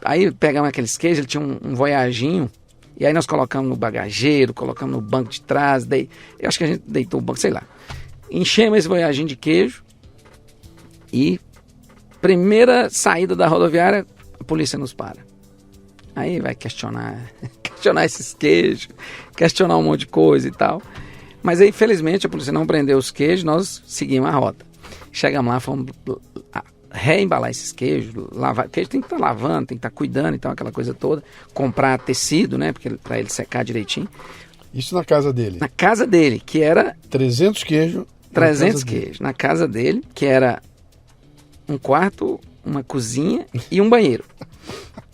Aí pegamos aqueles queijos, ele tinha um voyaginho, e aí nós colocamos no bagageiro, colocamos no banco de trás, eu acho que a gente deitou o banco, sei lá. Enchemos esse voyaginho de queijo e primeira saída da rodoviária, a polícia nos para. Aí vai questionar esses queijos, questionar um monte de coisa e tal. Mas aí, felizmente, a polícia não prendeu os queijos, nós seguimos a rota. Chegamos lá, fomos reembalar esses queijos, lavar. O queijo tem que estar lavando, tem que estar cuidando, então aquela coisa toda. Comprar tecido, né, para ele secar direitinho. Isso na casa dele? Na casa dele, que era... 300 queijos. 300 queijos. Na casa dele, que era um quarto, uma cozinha e um banheiro.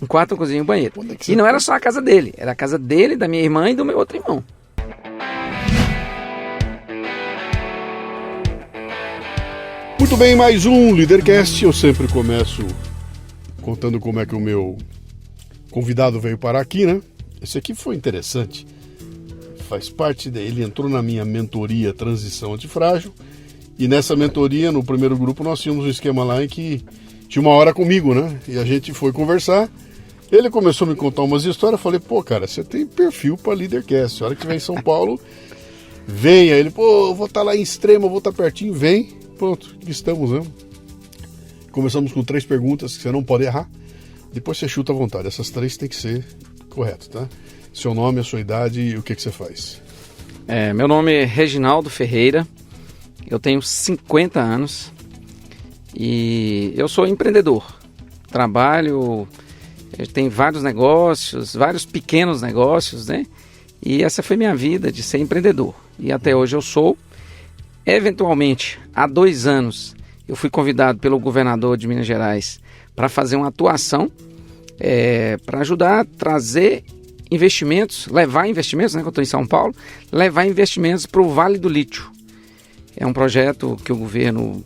Um quarto, uma cozinha e um banheiro. E não era só a casa dele, era a casa dele, da minha irmã e do meu outro irmão. Muito bem, mais um Leadercast. Eu sempre começo contando como é que o meu convidado veio parar aqui, né? Esse aqui foi interessante. Faz parte dele, entrou na minha mentoria Transição Antifrágil. E nessa mentoria, no primeiro grupo, nós tínhamos um esquema lá em que tinha uma hora comigo, né? E a gente foi conversar. Ele começou a me contar umas histórias. Eu falei, pô, cara, você tem perfil para Leadercast. A hora que estiver em São Paulo, venha. Ele, pô, eu vou estar lá em Extrema, eu vou estar pertinho, vem. Pronto, aqui estamos, né? Começamos com 3 perguntas que você não pode errar. Depois você chuta à vontade. Essas 3 tem que ser corretas, tá? Seu nome, a sua idade e o que você faz. Meu nome é Reginaldo Ferreira. Eu tenho 50 anos e eu sou empreendedor. Trabalho, tenho vários negócios, vários pequenos negócios, né? E essa foi minha vida de ser empreendedor. E até hoje eu sou. Eventualmente, há 2 anos, eu fui convidado pelo governador de Minas Gerais para fazer uma atuação para ajudar a trazer investimentos, levar investimentos, né, que eu estou em São Paulo, levar investimentos para o Vale do Lítio. É um projeto que o governo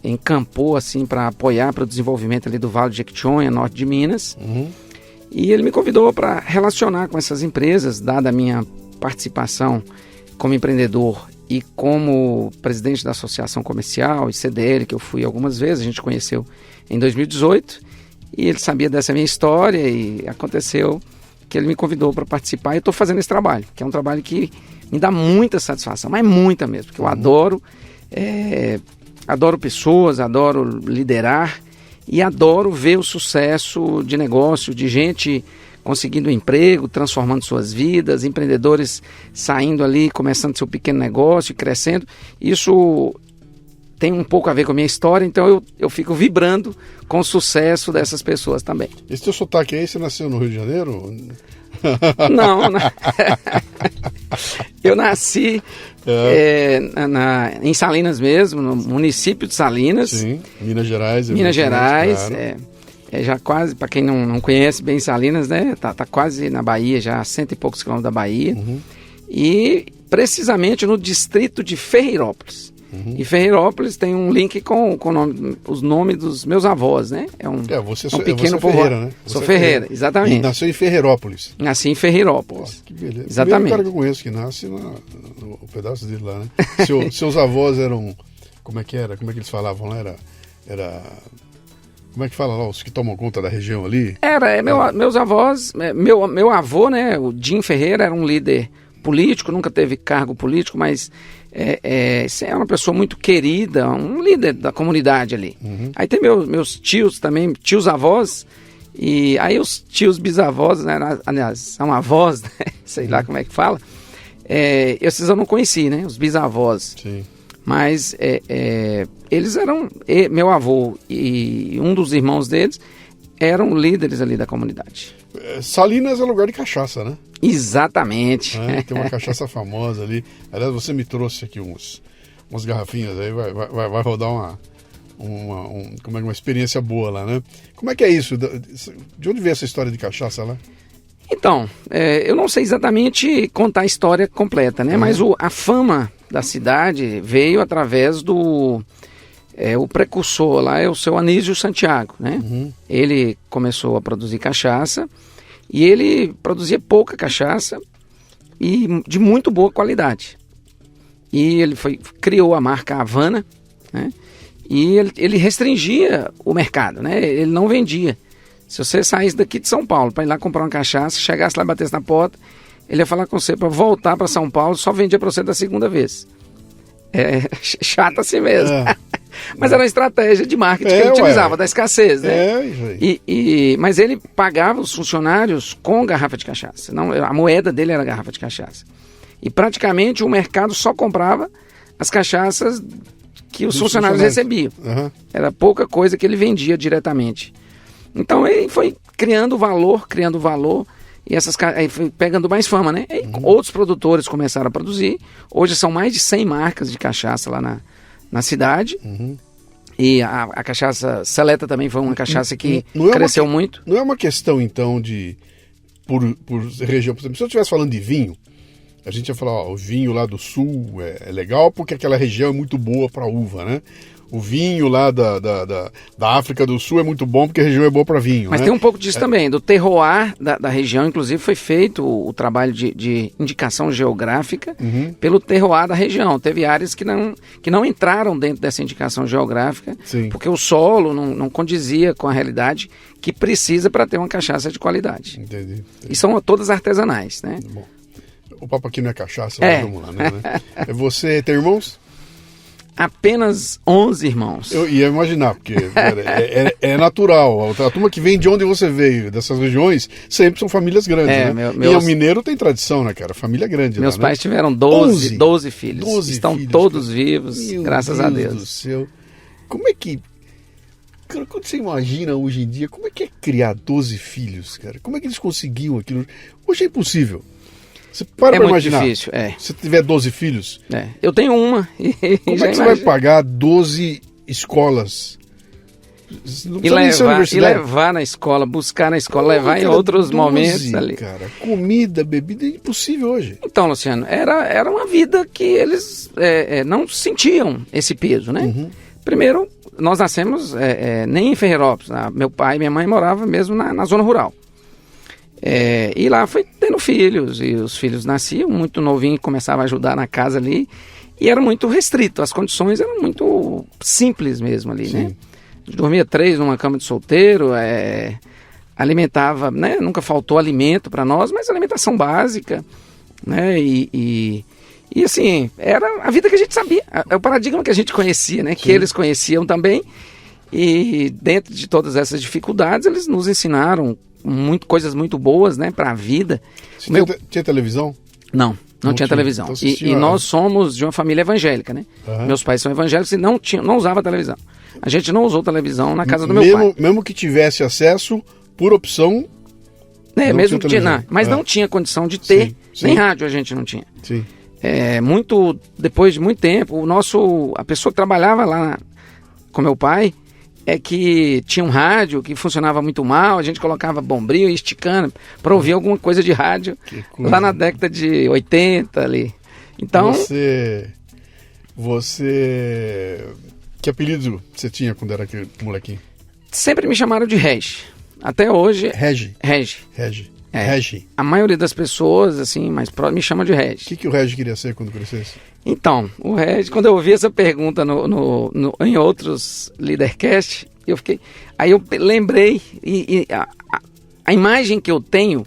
encampou assim, para apoiar para o desenvolvimento ali do Vale de Jequitinhonha, norte de Minas. Uhum. E ele me convidou para relacionar com essas empresas, dada a minha participação como empreendedor e como presidente da Associação Comercial e CDL, que eu fui algumas vezes, a gente conheceu em 2018, e ele sabia dessa minha história e aconteceu que ele me convidou para participar e eu estou fazendo esse trabalho, que é um trabalho que me dá muita satisfação, mas muita mesmo, porque eu adoro pessoas, adoro liderar e adoro ver o sucesso de negócio, de gente conseguindo emprego, transformando suas vidas, empreendedores saindo ali, começando seu pequeno negócio e crescendo. Isso tem um pouco a ver com a minha história, então eu fico vibrando com o sucesso dessas pessoas também. Esse teu sotaque aí, você nasceu no Rio de Janeiro? Não. Eu nasci em Salinas mesmo, no município de Salinas. Sim, Minas Gerais. Minas Gerais, claro. Já quase, para quem não conhece bem Salinas, né? Tá quase na Bahia, já a 100 e poucos quilômetros da Bahia. Uhum. E precisamente no distrito de Ferreirópolis. Uhum. E Ferreirópolis tem um link com os nomes dos meus avós, né? Você pequeno povoado. Ferreira, né? Sou Ferreira, exatamente. E nasceu em Ferreirópolis. Nasci em Ferreirópolis. Pô, que beleza. Exatamente. O cara que eu conheço que nasce no pedaço dele lá, né? Seus avós eram... Como é que era? Como é que eles falavam lá? Era como é que fala lá, os que tomam conta da região ali? Meus avós, meu avô, né, o Jim Ferreira, era um líder político, nunca teve cargo político, mas é uma pessoa muito querida, um líder da comunidade ali. Uhum. Aí tem meus tios também, tios-avós, e aí os tios bisavós, né, aliás, são avós, né, sei lá como é que fala, esses eu não conheci, né, os bisavós. Sim. Mas eles eram, meu avô e um dos irmãos deles eram líderes ali da comunidade. Salinas é lugar de cachaça, né? Exatamente. Tem uma cachaça famosa ali. Aliás, você me trouxe aqui umas garrafinhas aí, vai rodar uma experiência boa lá, né? Como é que é isso? De onde veio essa história de cachaça lá? Então, eu não sei exatamente contar a história completa, né? Uhum. Mas a fama da cidade veio através do... o precursor lá é o seu Anísio Santiago, né? Uhum. Ele começou a produzir cachaça e ele produzia pouca cachaça e de muito boa qualidade. E ele criou a marca Havana, né? E ele restringia o mercado, né? Ele não vendia. Se você saísse daqui de São Paulo para ir lá comprar uma cachaça, chegasse lá e batesse na porta, ele ia falar com você para voltar para São Paulo, só vendia para você da segunda vez. É chato assim mesmo. Mas era uma estratégia de marketing que ele utilizava, da escassez, né? Mas ele pagava os funcionários com garrafa de cachaça. Não, a moeda dele era garrafa de cachaça. E praticamente o mercado só comprava as cachaças que os funcionários recebiam. Era pouca coisa que ele vendia diretamente. Então ele foi criando valor, e aí foi pegando mais fama, né? E outros produtores começaram a produzir. Hoje são mais de 100 marcas de cachaça lá na cidade. E a cachaça Seleta também foi uma cachaça que cresceu muito. Não é uma questão, então, por região. Por exemplo, se eu estivesse falando de vinho, a gente ia falar, o vinho lá do sul é legal porque aquela região é muito boa para uva, né? O vinho lá da África do Sul é muito bom porque a região é boa para vinho. Mas tem um pouco disso também, do terroir da região. Inclusive foi feito o trabalho de indicação geográfica pelo terroir da região. Teve áreas que não entraram dentro dessa indicação geográfica, porque o solo não condizia com a realidade que precisa para ter uma cachaça de qualidade. Entendi. E são todas artesanais, né? Bom, o papo aqui não é cachaça, mas vamos lá, né? Você tem irmãos? Apenas 11 irmãos. Eu ia imaginar, porque é natural. A turma que vem de onde você veio, dessas regiões, sempre são famílias grandes, né? E o mineiro tem tradição, né, cara? Família grande. Meus pais tiveram 12 filhos. Estão todos vivos, graças a Deus. Meu Deus do céu. Como é que... Cara, quando você imagina hoje em dia, como é que é criar 12 filhos, cara? Como é que eles conseguiam aquilo? Hoje é impossível. Você para pra imaginar. É muito difícil, Se tiver 12 filhos... Eu tenho uma. Como é que você vai pagar 12 escolas? Não e levar na escola, buscar na escola, levar em outros 12, momentos ali. Cara, comida, bebida, é impossível hoje. Então, Luciano, era uma vida que eles não sentiam esse peso, né? Primeiro, nós nascemos nem em Ferreirópolis. Meu pai e minha mãe moravam mesmo na zona rural. E lá foi tendo filhos, e os filhos nasciam muito novinhos, começavam a ajudar na casa ali, e era muito restrito, as condições eram muito simples mesmo ali, né? A gente dormia 3 numa cama de solteiro, alimentava, né? Nunca faltou alimento para nós, mas alimentação básica, né? E assim, era a vida que a gente sabia, é o paradigma que a gente conhecia, né? Que eles conheciam também, e dentro de todas essas dificuldades, eles nos ensinaram coisas muito boas, né, para a vida. Tinha televisão? Não tinha televisão. Então, e nós somos de uma família evangélica, né? Meus pais são evangélicos e não usava televisão. A gente não usou televisão na casa do meu pai. Mesmo que tivesse acesso, por opção... mesmo que tinha, mas não tinha condição de ter, nem rádio a gente não tinha. Sim. Depois de muito tempo, a pessoa que trabalhava lá com meu pai, que tinha um rádio que funcionava muito mal, a gente colocava bombril e esticando para ouvir alguma coisa de rádio lá na década de 80 ali. Então... Você... Que apelido você tinha quando era aquele molequinho? Sempre me chamaram de Regi. Até hoje... Regi. A maioria das pessoas, assim, mais próximas, me chama de Regi. O que o Regi queria ser quando crescesse? Então, o Regi, quando eu ouvi essa pergunta em outros Leadercast, aí eu lembrei, e a imagem que eu tenho,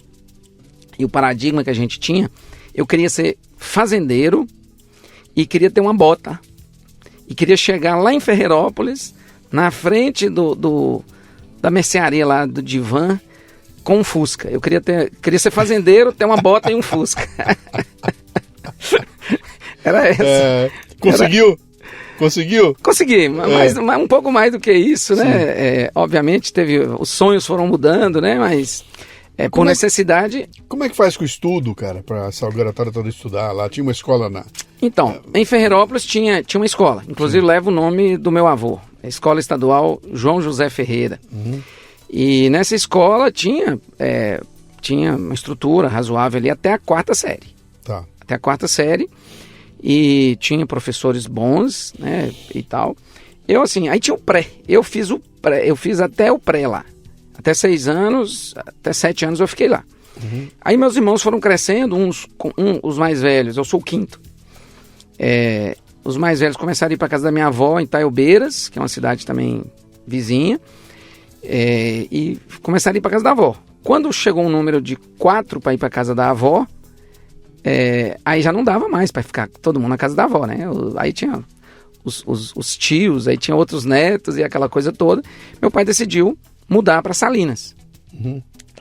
e o paradigma que a gente tinha, eu queria ser fazendeiro, e queria ter uma bota, e queria chegar lá em Ferreirópolis, na frente da mercearia lá do Divan, com um Fusca. Eu queria ser fazendeiro, ter uma bota e um Fusca. Era essa. Conseguiu? Consegui, mas um pouco mais do que isso, né? Obviamente os sonhos foram mudando, né? Mas por necessidade... Como é que faz com o estudo, cara, para essa garotada toda estudar lá? Tinha uma escola Então, em Ferreirópolis tinha uma escola, inclusive leva o nome do meu avô, a Escola Estadual João José Ferreira. E nessa escola tinha uma estrutura razoável ali até a 4ª série. Tá. Até a 4ª série. E tinha professores bons, né, e tal. Aí tinha o pré. Eu fiz até o pré lá. Até 6 anos, até 7 anos eu fiquei lá. Aí meus irmãos foram crescendo, os mais velhos, eu sou o 5º. Os mais velhos começaram a ir para casa da minha avó em Itaiobeiras, que é uma cidade também vizinha. e começaram a ir para casa da avó. Quando chegou um número de 4 para ir para casa da avó, aí já não dava mais para ficar todo mundo na casa da avó, né? Aí tinha os tios, aí tinha outros netos e aquela coisa toda. Meu pai decidiu mudar para Salinas.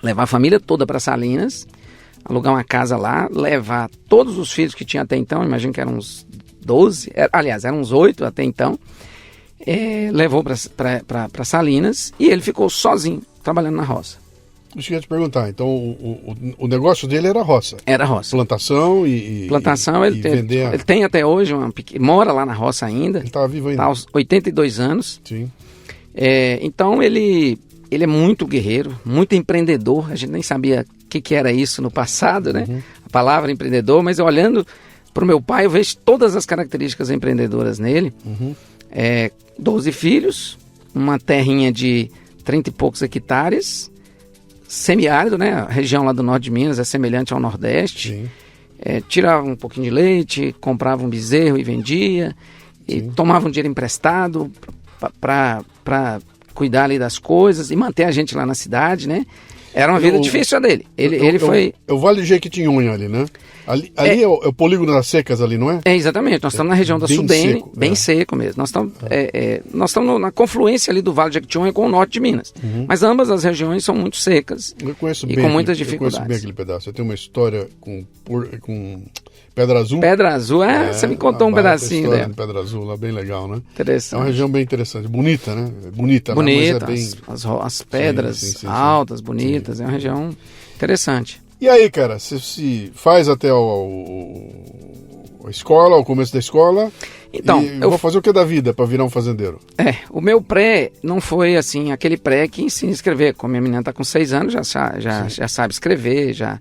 Levar a família toda para Salinas, alugar uma casa lá, levar todos os filhos que tinha até então, imagino que eram uns 12, aliás, eram uns 8 até então, levou para Salinas e ele ficou sozinho, trabalhando na roça. Deixa eu te perguntar, então o negócio dele era roça? Era roça. Plantação e ele tem até hoje, mora lá na roça ainda. Ele estava vivo ainda? Está aos 82 anos. Sim. Então ele é muito guerreiro, muito empreendedor. A gente nem sabia o que era isso no passado, né? A palavra empreendedor, mas olhando para o meu pai, eu vejo todas as características empreendedoras nele. 12 filhos, uma terrinha de 30 e poucos hectares, semiárido, né? A região lá do norte de Minas é semelhante ao Nordeste. Sim. Tirava um pouquinho de leite, comprava um bezerro e vendia, e tomava um dinheiro emprestado para cuidar ali das coisas e manter a gente lá na cidade, né? Era uma vida difícil a dele. Ele foi... É o Vale de Jequitinhonha ali, né? Ali é o polígono das secas ali, não é? Exatamente. Nós estamos na região da Sudene, seco, bem seco mesmo. Nós estamos na confluência ali do Vale de Jequitinhonha com o norte de Minas. Mas ambas as regiões são muito secas Eu conheço e bem com muitas dificuldades. Eu conheço bem aquele pedaço. Eu tenho uma história com Pedra Azul. Pedra Azul, você me contou um pedacinho dela. Pedra Azul lá, bem legal, né? Interessante. É uma região bem interessante. Bonita, né? Bonita, Bonita, né? Mas as pedras altas, bonitas. É uma região interessante. E aí, cara, você se faz até a escola, o começo da escola. Então, eu vou fazer o que da vida para virar um fazendeiro? O meu pré não foi assim, aquele pré que ensina a escrever. Como minha menina está com 6 anos, já sabe escrever, já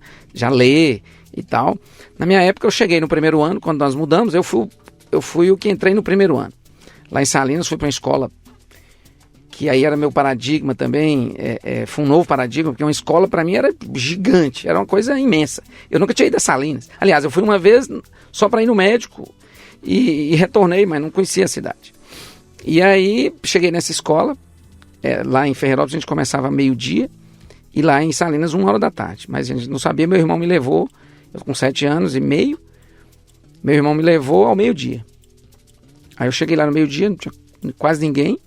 lê e tal. Na minha época, eu cheguei no primeiro ano, quando nós mudamos, eu fui o que entrei no primeiro ano. Lá em Salinas, fui para uma escola que aí era meu paradigma também, foi um novo paradigma, porque uma escola para mim era gigante, era uma coisa imensa. Eu nunca tinha ido a Salinas. Aliás, eu fui uma vez só para ir no médico e retornei, mas não conhecia a cidade. E aí cheguei nessa escola, lá em Ferreirópolis a gente começava meio-dia e lá em Salinas 1h da tarde. Mas a gente não sabia, meu irmão me levou, eu com 7 anos e meio, meu irmão me levou ao meio-dia. Aí eu cheguei lá no meio-dia, não tinha quase ninguém.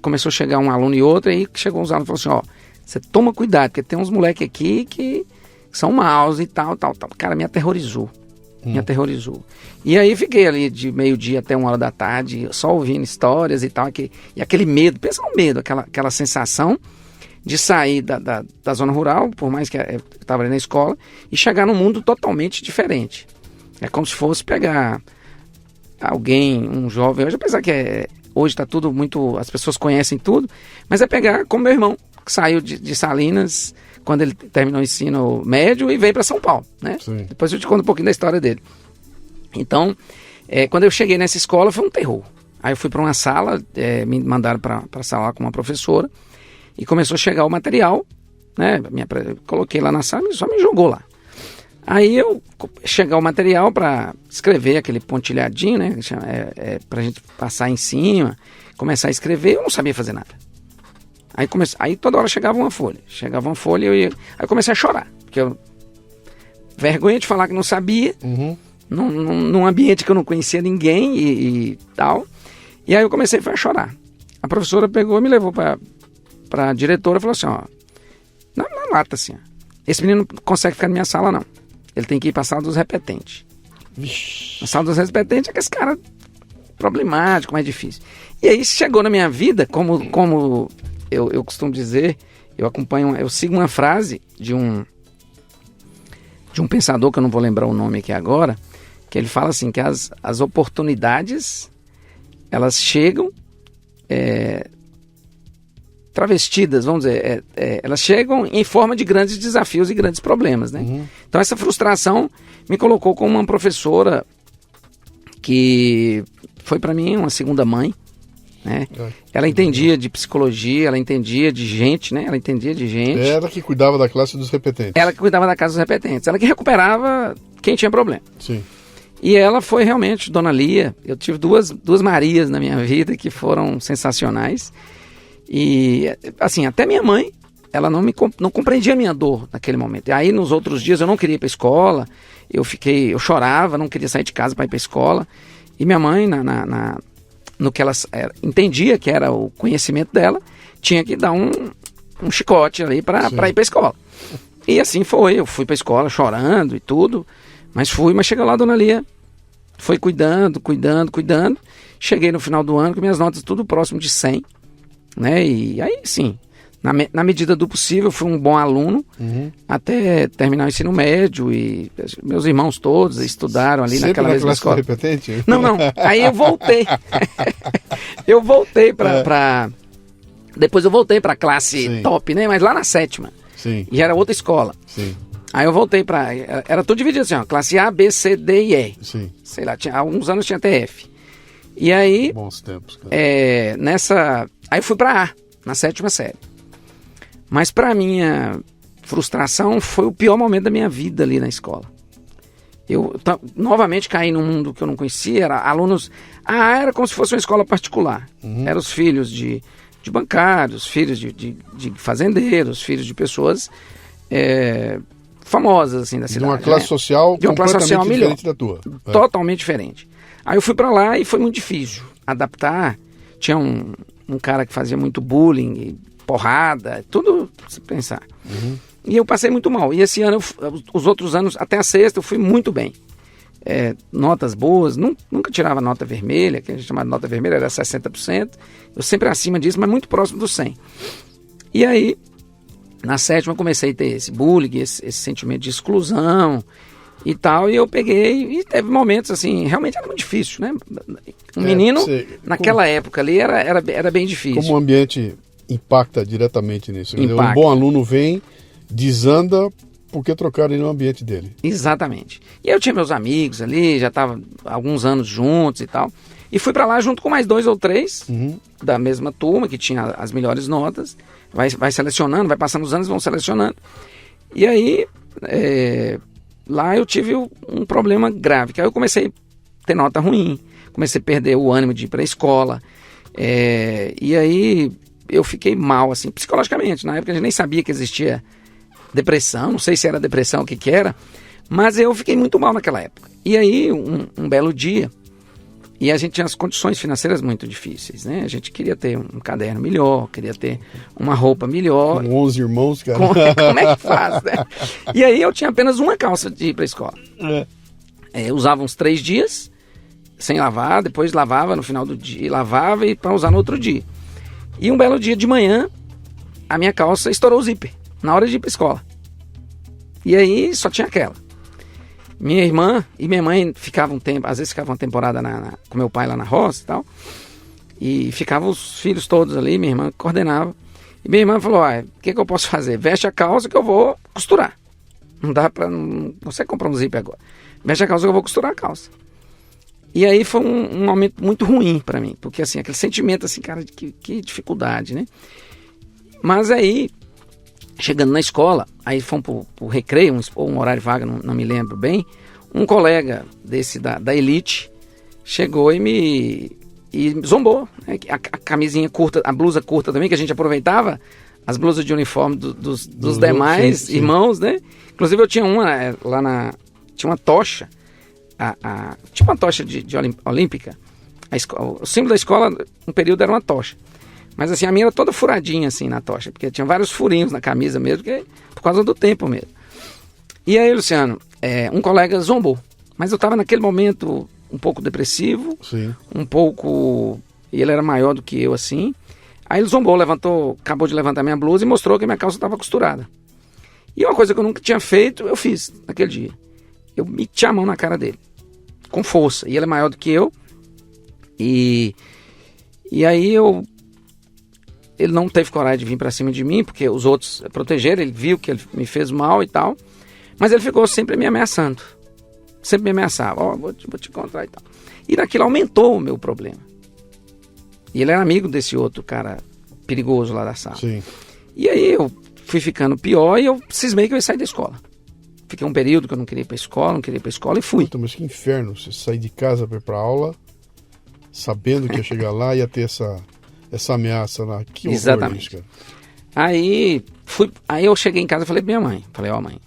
Começou a chegar um aluno e outro, aí chegou uns alunos e falou assim, você toma cuidado, porque tem uns moleques aqui que são maus e tal. Cara, me aterrorizou. E aí fiquei ali de meio-dia até 1h da tarde, só ouvindo histórias e tal, e aquele medo, pensa no medo, aquela sensação de sair da zona rural, por mais que eu estava ali na escola, e chegar num mundo totalmente diferente. É como se fosse pegar alguém, um jovem, hoje apesar que hoje está tudo muito, as pessoas conhecem tudo, mas é pegar como meu irmão, que saiu de Salinas quando ele terminou o ensino médio e veio para São Paulo, né? Sim. Depois eu te conto um pouquinho da história dele. Então, quando eu cheguei nessa escola foi um terror. Aí eu fui para uma sala, me mandaram para a sala com uma professora e começou a chegar o material, né? Coloquei lá na sala e só me jogou lá. Aí chegar o material para escrever aquele pontilhadinho, né? Pra gente passar em cima, começar a escrever, eu não sabia fazer nada. Aí toda hora chegava uma folha aí eu comecei a chorar, porque eu vergonha de falar que não sabia, num ambiente que eu não conhecia ninguém e tal. E aí eu comecei a chorar. A professora pegou e me levou para a diretora e falou assim, na lata assim, esse menino não consegue ficar na minha sala não. Ele tem que ir para a sala dos repetentes. A sala dos repetentes é que esse cara problemático, mais difícil. E aí chegou na minha vida, como eu costumo dizer, eu sigo uma frase de um pensador, que eu não vou lembrar o nome aqui agora, que ele fala assim, que as oportunidades, elas chegam travestidas, vamos dizer, elas chegam em forma de grandes desafios e grandes problemas, né? Então essa frustração me colocou como uma professora que foi para mim uma segunda mãe, né? Ela entendia de psicologia, ela entendia de gente, né? Ela que cuidava da classe dos repetentes. Ela que cuidava da casa dos repetentes, ela que recuperava quem tinha problema. Sim. E ela foi realmente, Dona Lia, eu tive duas Marias na minha vida que foram sensacionais. E, assim, até minha mãe, ela não compreendia a minha dor naquele momento. E aí, nos outros dias, eu não queria ir para a escola, eu chorava, não queria sair de casa para ir para a escola. E minha mãe, no que ela entendia que era o conhecimento dela, tinha que dar um chicote ali para ir para a escola. E assim foi, eu fui para a escola chorando e tudo, mas chegou lá a dona Lia, foi cuidando. Cheguei no final do ano com minhas notas tudo próximo de 100, né? E aí sim, na medida do possível, fui um bom aluno até terminar o ensino médio, e meus irmãos todos estudaram ali naquela mesma escola. Repetente? Não, aí eu voltei. Depois eu voltei para a classe top, né? Mas lá na 7ª. Sim. E era outra escola. Sim. Aí eu voltei era tudo dividido assim, ó, classe A, B, C, D e E. Sim. Sei lá, alguns anos tinha até F. E aí... Bons tempos, cara. Aí eu fui para A, na 7ª série. Mas para minha frustração, foi o pior momento da minha vida ali na escola. Eu novamente caí num mundo que eu não conhecia, era como se fosse uma escola particular. Eram os filhos de bancários, filhos de fazendeiros, filhos de pessoas famosas assim da cidade. De uma classe social completamente diferente da tua. Totalmente diferente. Aí eu fui para lá e foi muito difícil adaptar. Tinha um cara que fazia muito bullying, porrada, tudo pra você pensar. E eu passei muito mal. E esse ano, os outros anos, até a 6ª, eu fui muito bem. Notas boas, nunca tirava nota vermelha, que a gente chamava de nota vermelha, era 60%. Eu sempre acima disso, mas muito próximo do 100. E aí, na 7ª, eu comecei a ter esse bullying, esse sentimento de exclusão e tal, e eu peguei, e teve momentos assim, realmente era muito difícil, né? Um menino, naquela época ali, era bem difícil. Como o ambiente impacta diretamente nisso. Impacta. Um bom aluno vem, desanda, porque trocaram no ambiente dele. Exatamente. E eu tinha meus amigos ali, já estava alguns anos juntos e tal. E fui para lá junto com mais 2 ou 3 da mesma turma, que tinha as melhores notas. Vai selecionando, vai passando os anos, vão selecionando. E aí, lá eu tive um problema grave, que aí eu comecei a ter nota ruim, comecei a perder o ânimo de ir para a escola. E aí eu fiquei mal, assim, psicologicamente. Na época a gente nem sabia que existia depressão, não sei se era depressão, o que era, mas eu fiquei muito mal naquela época. E aí, um belo dia, e a gente tinha as condições financeiras muito difíceis, né? A gente queria ter um caderno melhor, queria ter uma roupa melhor. Com 11 irmãos, cara. Como é que faz, né? E aí eu tinha apenas uma calça de ir para a escola. Eu usava uns 3 dias, sem lavar, depois lavava no final do dia, lavava e para usar no outro dia. E um belo dia de manhã, a minha calça estourou o zíper na hora de ir para a escola. E aí só tinha aquela. Minha irmã e minha mãe ficavam às vezes ficavam uma temporada com meu pai lá na roça e tal. E ficavam os filhos todos ali, minha irmã coordenava. E minha irmã falou, o que eu posso fazer? Veste a calça que eu vou costurar. Não dá pra... Você comprar um zíper agora. Veste a calça que eu vou costurar a calça. E aí foi um momento muito ruim pra mim. Porque assim, aquele sentimento assim, cara, que dificuldade, né? Mas aí... Chegando na escola, aí fomos pro recreio, ou um horário vaga, não me lembro bem. Um colega desse da elite chegou e me zombou. Né? A camisinha curta, a blusa curta também, que a gente aproveitava, as blusas de uniforme dos demais irmãos, né? Inclusive eu tinha uma lá tinha uma tocha, tipo uma tocha de olímpica. O símbolo da escola, um período era uma tocha. Mas assim, a minha era toda furadinha assim na tocha, porque tinha vários furinhos na camisa mesmo, por causa do tempo mesmo. E aí, Luciano, um colega zombou. Mas eu estava naquele momento um pouco depressivo, um pouco... E ele era maior do que eu, assim. Aí ele zombou, acabou de levantar minha blusa e mostrou que minha calça estava costurada. E uma coisa que eu nunca tinha feito, eu fiz naquele dia. Eu meti a mão na cara dele, com força. E ele é maior do que eu. E aí ele não teve coragem de vir pra cima de mim, porque os outros protegeram, ele viu que ele me fez mal e tal, mas ele ficou sempre me ameaçando, sempre me ameaçava, vou te encontrar e tal. E naquilo aumentou o meu problema. E ele era amigo desse outro cara perigoso lá da sala. Sim. E aí eu fui ficando pior e eu cismei que eu ia sair da escola. Fiquei um período que eu não queria ir pra escola, e fui. Puta, mas que inferno, você sair de casa pra ir pra aula, sabendo que ia chegar lá, ia ter essa ameaça lá. Que horror. Exatamente. Isso, cara. Aí eu cheguei em casa e falei pra minha mãe, ó mãe,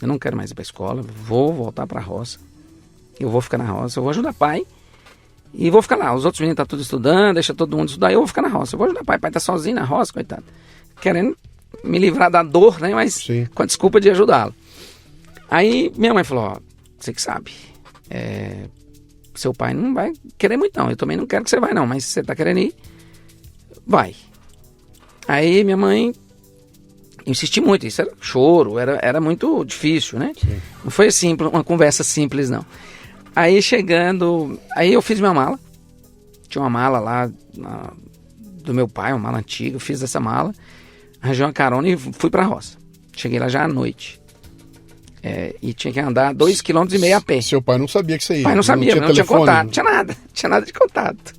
eu não quero mais ir pra escola, vou voltar pra roça, eu vou ficar na roça, eu vou ajudar pai e vou ficar lá. Os outros meninos tá tudo estudando, deixa todo mundo estudar, eu vou ficar na roça, eu vou ajudar pai tá sozinho na roça, coitado, querendo me livrar da dor, né, mas Sim. com a desculpa de ajudá-lo. Aí minha mãe falou, ó, você que sabe, seu pai não vai querer muito não, eu também não quero que você vá não, mas se você tá querendo ir, vai. Aí minha mãe insistiu muito, isso era choro, era muito difícil, né? Sim. Não foi assim, uma conversa simples, não. Aí chegando, aí eu fiz minha mala, tinha uma mala lá do meu pai, uma mala antiga, eu fiz essa mala, arranjei uma carona e fui pra roça. Cheguei lá já à noite. E tinha que andar 2,5 km a pé. Seu pai não sabia que você ia? Pai não sabia, não tinha contato, não tinha nada de contato.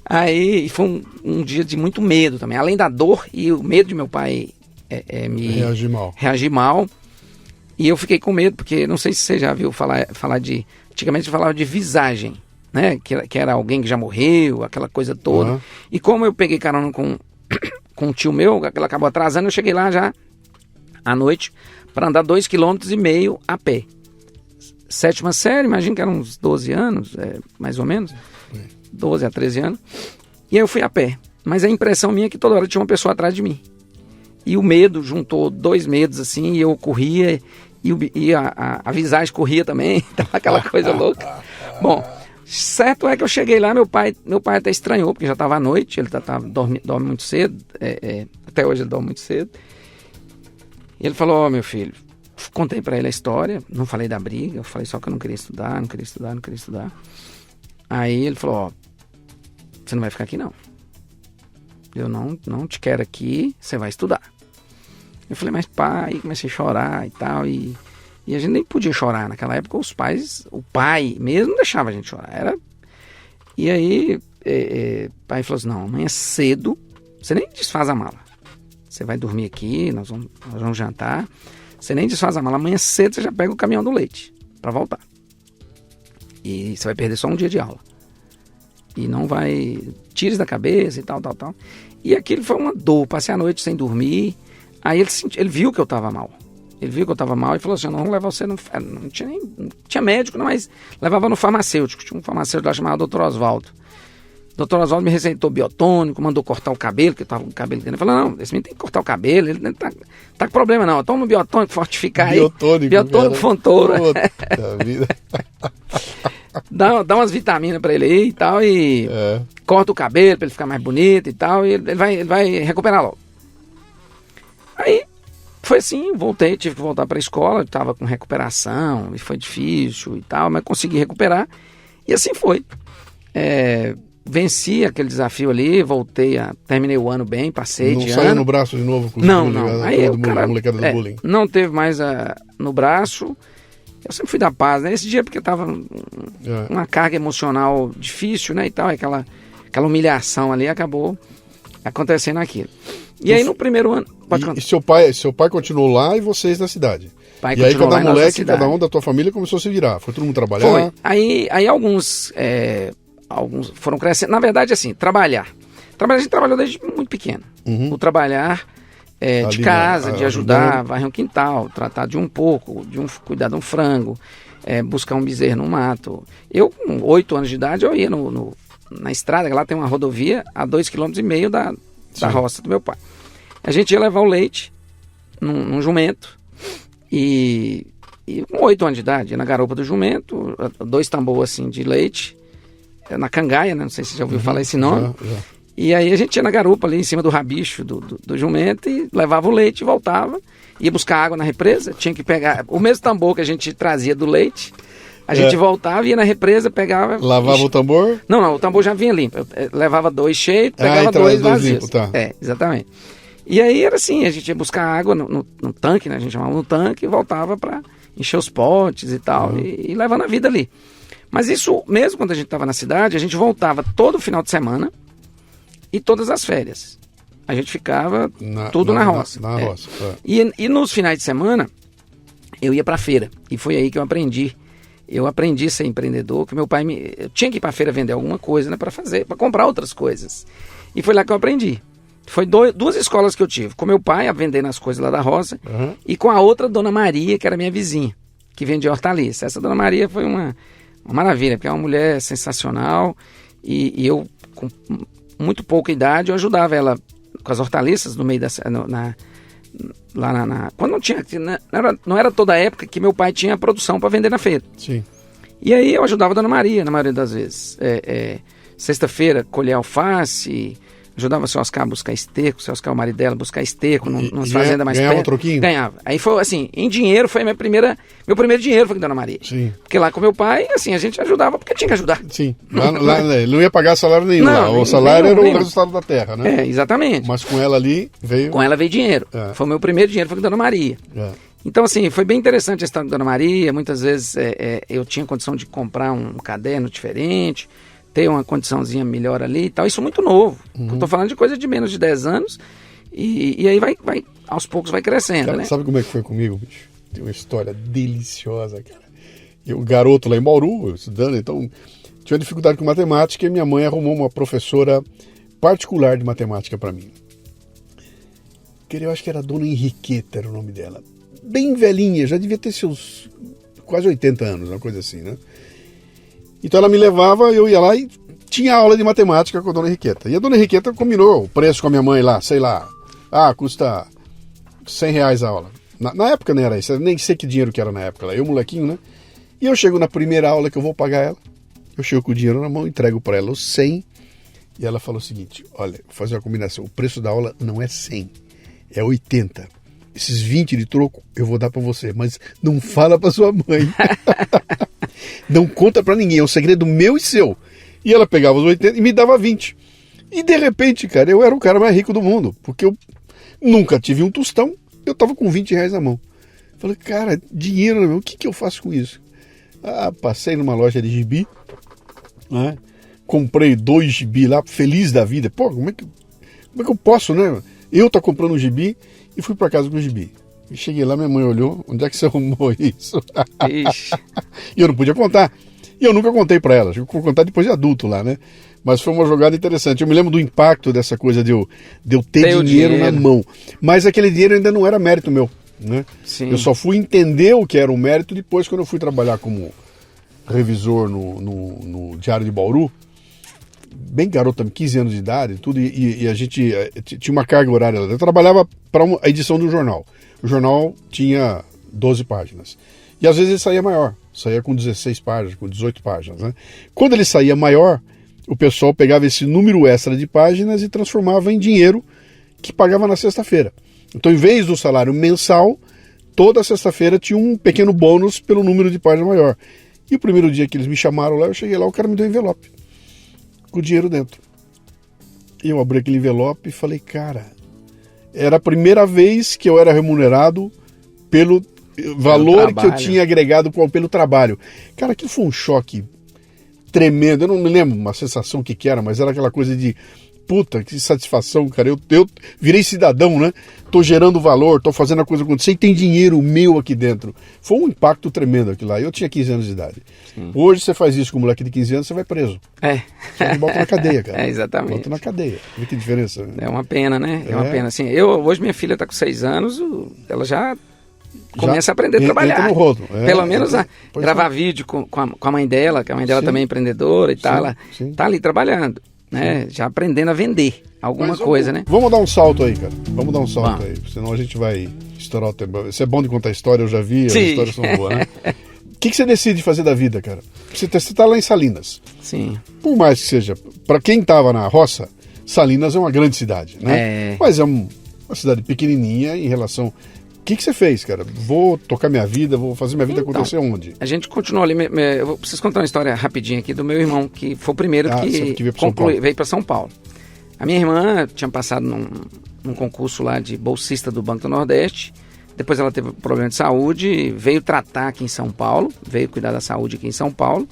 Aí foi um dia de muito medo também, além da dor e o medo de meu pai me reagir mal. E eu fiquei com medo, porque não sei se você já viu falar de... Antigamente falava de visagem, né? Que era alguém que já morreu, aquela coisa toda. Uhum. E como eu peguei carona com um tio meu, que ela acabou atrasando, eu cheguei lá já à noite para andar 2,5 km a pé. 7ª série, imagino que eram uns 12 anos, mais ou menos. 12 a 13 anos. E aí eu fui a pé. Mas a impressão minha é que toda hora tinha uma pessoa atrás de mim. E o medo juntou 2 medos, assim, e eu corria, e a visagem corria também, tava aquela coisa louca. Bom, certo é que eu cheguei lá, meu pai até estranhou, porque já estava à noite, ele dorme muito cedo, até hoje ele dorme muito cedo. E ele falou, meu filho, contei pra ele a história, não falei da briga, eu falei só que eu não queria estudar. Aí ele falou, você não vai ficar aqui não. Eu não te quero aqui, você vai estudar. Eu falei, mas pai, comecei a chorar e tal, e a gente nem podia chorar. Naquela época o pai mesmo não deixava a gente chorar. E aí, o pai falou assim, não, amanhã cedo, você nem desfaz a mala. Você vai dormir aqui, nós vamos jantar, você nem desfaz a mala, amanhã cedo você já pega o caminhão do leite para voltar. E você vai perder só um dia de aula. E não vai... Tires da cabeça e tal. E aquilo foi uma dor. Passei a noite sem dormir. Aí ele viu que eu estava mal. Ele viu que eu estava mal e falou assim, não, vamos levar você no... Não tinha médico, não, mas levava no farmacêutico. Tinha um farmacêutico lá chamado Dr. Oswaldo. Dr. Oswaldo me receitou biotônico, mandou cortar o cabelo, que eu tava com o cabelo dele. Ele falou, não, esse menino tem que cortar o cabelo, ele não tá com problema não. Toma um biotônico, fortificar aí. Biotônico Fontoura. Puta vida. Dá umas vitaminas pra ele aí e tal, e corta o cabelo pra ele ficar mais bonito e tal, e ele vai recuperar logo. Aí foi assim, tive que voltar pra escola, tava com recuperação, e foi difícil e tal, mas consegui recuperar, e assim foi. Venci aquele desafio ali, terminei o ano bem, passei de ano. Não saiu no braço de novo? Com não. Aí o molecada do bullying. Não teve mais no braço. Eu sempre fui da paz, né? Esse dia porque tava uma carga emocional difícil, né? E tal, aquela humilhação ali acabou acontecendo aquilo. E aí no primeiro ano... E seu pai continuou lá e vocês na cidade? E aí cada moleque, cada um da tua família começou a se virar? Foi todo mundo trabalhar? Foi. Aí alguns foram crescendo. Na verdade, assim, trabalhar. A gente trabalhou desde muito pequeno. Uhum. O trabalhar... de casa, de ajudar, varrer um quintal, tratar de um porco, cuidar de um frango, buscar um bezerro no mato. Eu, com 8 anos de idade, eu ia na estrada, que lá tem uma rodovia a 2,5 km da roça do meu pai. A gente ia levar o leite num jumento e com 8 anos de idade, ia na garupa do jumento, 2 tambores assim de leite, na cangaia, né? Não sei se você já ouviu falar esse nome. Já. E aí a gente ia na garupa ali em cima do rabicho do jumento e levava o leite e voltava. Ia buscar água na represa, tinha que pegar o mesmo tambor que a gente trazia do leite. A gente voltava, ia na represa, pegava... Lavava o tambor? Não, o tambor já vinha limpo. Eu levava 2 cheios, pegava 2 vazios. Limpo, tá. Exatamente. E aí era assim, a gente ia buscar água no tanque, né? A gente chamava no tanque e voltava para encher os potes e tal, e levando a vida ali. Mas isso, mesmo quando a gente estava na cidade, a gente voltava todo final de semana e todas as férias. A gente ficava tudo na roça. Na roça. E nos finais de semana, eu ia pra feira. E foi aí que eu aprendi. Eu aprendi a ser empreendedor, que meu pai eu tinha que ir pra feira vender alguma coisa, né, para comprar outras coisas. E foi lá que eu aprendi. Foi duas escolas que eu tive. Com meu pai, a vender as coisas lá da roça, e com a outra, Dona Maria, que era minha vizinha, que vendia hortaliça. Essa Dona Maria foi uma maravilha, porque é uma mulher sensacional, e eu, com muito pouca idade, eu ajudava ela com as hortaliças no meio quando não tinha, não era toda a época que meu pai tinha produção para vender na feira. Sim. E aí eu ajudava a Dona Maria, na maioria das vezes. Sexta-feira, colher alface, ajudava o seu Oscar a buscar esterco, o seu Oscar, o marido dela, buscar esterco nas fazendas mais perto. Ganhava um troquinho? Ganhava. Aí foi assim, em dinheiro, foi meu primeiro dinheiro foi com Dona Maria. Sim. Porque lá com meu pai, assim, a gente ajudava porque tinha que ajudar. Sim. Lá ele não ia pagar salário nenhum lá. O salário era o resultado da terra, né? Exatamente. Mas com ela ali veio... Com ela veio dinheiro. Foi o meu primeiro dinheiro, foi com Dona Maria. Então, assim, foi bem interessante a história da Dona Maria. Muitas vezes eu tinha condição de comprar um caderno diferente, ter uma condiçãozinha melhor ali e tal. Isso muito novo. Eu tô falando de coisa de menos de 10 anos e aí vai, aos poucos vai crescendo, cara, né? Sabe como é que foi comigo, bicho? Tem uma história deliciosa, cara. Eu, garoto lá em Bauru, eu estudando, então tinha dificuldade com matemática e minha mãe arrumou uma professora particular de matemática para mim. Eu acho que era a Dona Henriqueta, era o nome dela. Bem velhinha, já devia ter seus quase 80 anos, uma coisa assim, né? Então ela me levava, eu ia lá e tinha aula de matemática com a Dona Henriqueta. E a Dona Henriqueta combinou o preço com a minha mãe lá, sei lá. Custa R$100 a aula. Na época não era isso, eu nem sei que dinheiro que era na época lá. Eu, molequinho, né? E eu chego na primeira aula que eu vou pagar ela. Eu chego com o dinheiro na mão, entrego para ela os 100. E ela falou o seguinte, olha, vou fazer uma combinação. O preço da aula não é 100, é 80. Esses 20 de troco eu vou dar para você, mas não fala para sua mãe. Não conta para ninguém, é um segredo meu e seu. E ela pegava os 80 e me dava 20. E de repente, cara, eu era o cara mais rico do mundo, porque eu nunca tive um tostão, eu tava com R$20 na mão. Falei, cara, dinheiro na mão, o que eu faço com isso? Passei numa loja de gibi, né? Comprei 2 gibi lá, feliz da vida. Pô, como é que eu posso, né? Eu tô comprando um gibi e fui para casa com o gibi. E cheguei lá, minha mãe olhou, onde é que você arrumou isso? E eu não podia contar. E eu nunca contei para ela, eu vou contar depois de adulto lá, né? Mas foi uma jogada interessante. Eu me lembro do impacto dessa coisa de eu ter dinheiro na mão. Mas aquele dinheiro ainda não era mérito meu, né? Sim. Eu só fui entender o que era um mérito depois, quando eu fui trabalhar como revisor no Diário de Bauru. Bem garoto, 15 anos de idade, tudo, e a gente tinha uma carga horária. Eu trabalhava para a edição do jornal. O jornal tinha 12 páginas. E às vezes ele saía maior, saía com 16 páginas, com 18 páginas, né? Quando ele saía maior, o pessoal pegava esse número extra de páginas e transformava em dinheiro que pagava na sexta-feira. Então, em vez do salário mensal, toda sexta-feira tinha um pequeno bônus pelo número de páginas maior. E o primeiro dia que eles me chamaram lá, eu cheguei lá, o cara me deu um envelope com o dinheiro dentro. E eu abri aquele envelope e falei, cara, era a primeira vez que eu era remunerado pelo valor que eu tinha agregado pelo trabalho. Cara, aquilo foi um choque tremendo. Eu não me lembro uma sensação que era, mas era aquela coisa de puta, que satisfação, cara. Eu virei cidadão, né? Tô gerando valor, tô fazendo a coisa acontecer e tem dinheiro meu aqui dentro. Foi um impacto tremendo aquilo lá. Eu tinha 15 anos de idade. Sim. Hoje você faz isso com um moleque de 15 anos, você vai preso. Você volta na cadeia, cara. Exatamente. Volta na cadeia. Vê que diferença. Né? É uma pena, né? É uma pena. Assim, hoje minha filha tá com 6 anos, ela já começa a aprender a trabalhar. Entra no rodo. Pelo menos gravar vídeo com a mãe dela, que a mãe dela também é empreendedora e tal. Ela tá ali trabalhando. Né? Já aprendendo a vender alguma coisa, né? Vamos dar um salto aí, cara. Vamos dar um salto aí, senão a gente vai estourar o tempo. Isso é bom de contar história, eu já vi, as histórias são boas, né? O que você decide fazer da vida, cara? Você tá lá em Salinas. Sim. Por mais que seja, para quem tava na roça, Salinas é uma grande cidade, né? Mas é uma cidade pequenininha em relação... O que você fez, cara? Vou tocar minha vida, vou fazer minha vida acontecer onde? A gente continuou ali. Eu preciso contar uma história rapidinha aqui do meu irmão, que foi o primeiro que veio para São Paulo. A minha irmã tinha passado num concurso lá de bolsista do Banco do Nordeste. Depois ela teve um problema de saúde, veio tratar aqui em São Paulo, veio cuidar da saúde aqui em São Paulo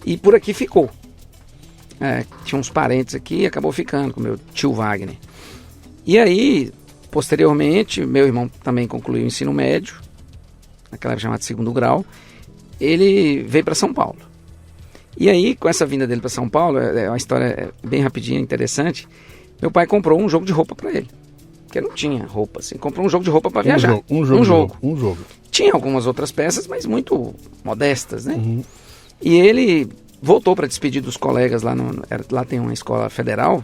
e por aqui ficou. Tinha uns parentes aqui e acabou ficando com meu tio Wagner. E aí... Posteriormente, meu irmão também concluiu o ensino médio, naquela época chamada segundo grau, ele veio para São Paulo. E aí, com essa vinda dele para São Paulo, é uma história bem rapidinha, interessante, meu pai comprou um jogo de roupa para ele. Porque não tinha roupa, assim. Comprou um jogo de roupa para viajar. Um jogo. Tinha algumas outras peças, mas muito modestas, né? E ele voltou para despedir dos colegas lá tem uma escola federal,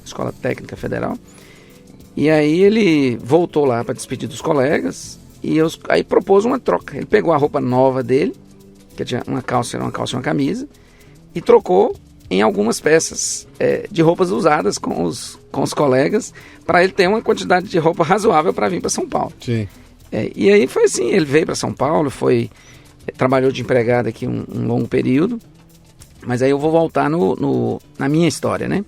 escola técnica federal. E aí ele voltou lá para despedir dos colegas e aí propôs uma troca. Ele pegou a roupa nova dele, que tinha uma calça e uma camisa, e trocou em algumas peças de roupas usadas com os colegas, para ele ter uma quantidade de roupa razoável para vir para São Paulo. Sim. E aí foi assim, ele veio para São Paulo, trabalhou de empregado aqui um longo período, mas aí eu vou voltar na minha história, né?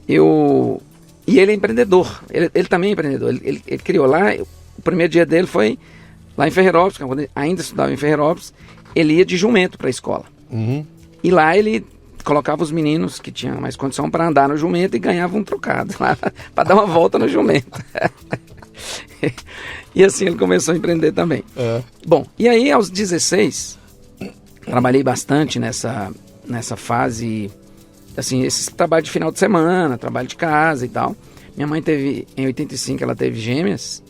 E ele é empreendedor, ele também é empreendedor, ele criou lá, o primeiro dia dele foi lá em Ferreirópolis, quando ele ainda estudava em Ferreirópolis, ele ia de jumento para a escola. E lá ele colocava os meninos que tinham mais condição para andar no jumento e ganhava um trocado lá para dar uma volta no jumento. E assim ele começou a empreender também. Bom, e aí aos 16, trabalhei bastante nessa fase, assim, esse trabalho de final de semana, trabalho de casa e tal. Minha mãe em 85, ela teve gêmeas,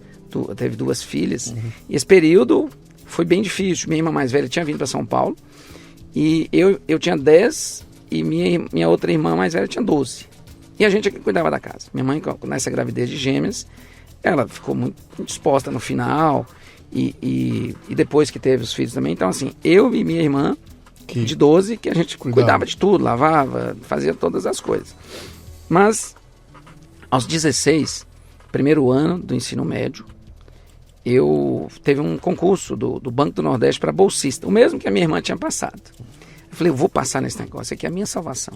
teve 2 filhas. E esse período foi bem difícil. Minha irmã mais velha tinha vindo para São Paulo e eu tinha 10 e minha outra irmã mais velha tinha 12. E a gente aqui cuidava da casa. Minha mãe, nessa gravidez de gêmeas, ela ficou muito disposta no final e depois que teve os filhos também. Então, assim, eu e minha irmã, de 12, que a gente cuidava de tudo, lavava, fazia todas as coisas. Mas, aos 16, primeiro ano do ensino médio, teve um concurso do Banco do Nordeste para bolsista, o mesmo que a minha irmã tinha passado. Eu falei, eu vou passar nesse negócio aqui, é a minha salvação.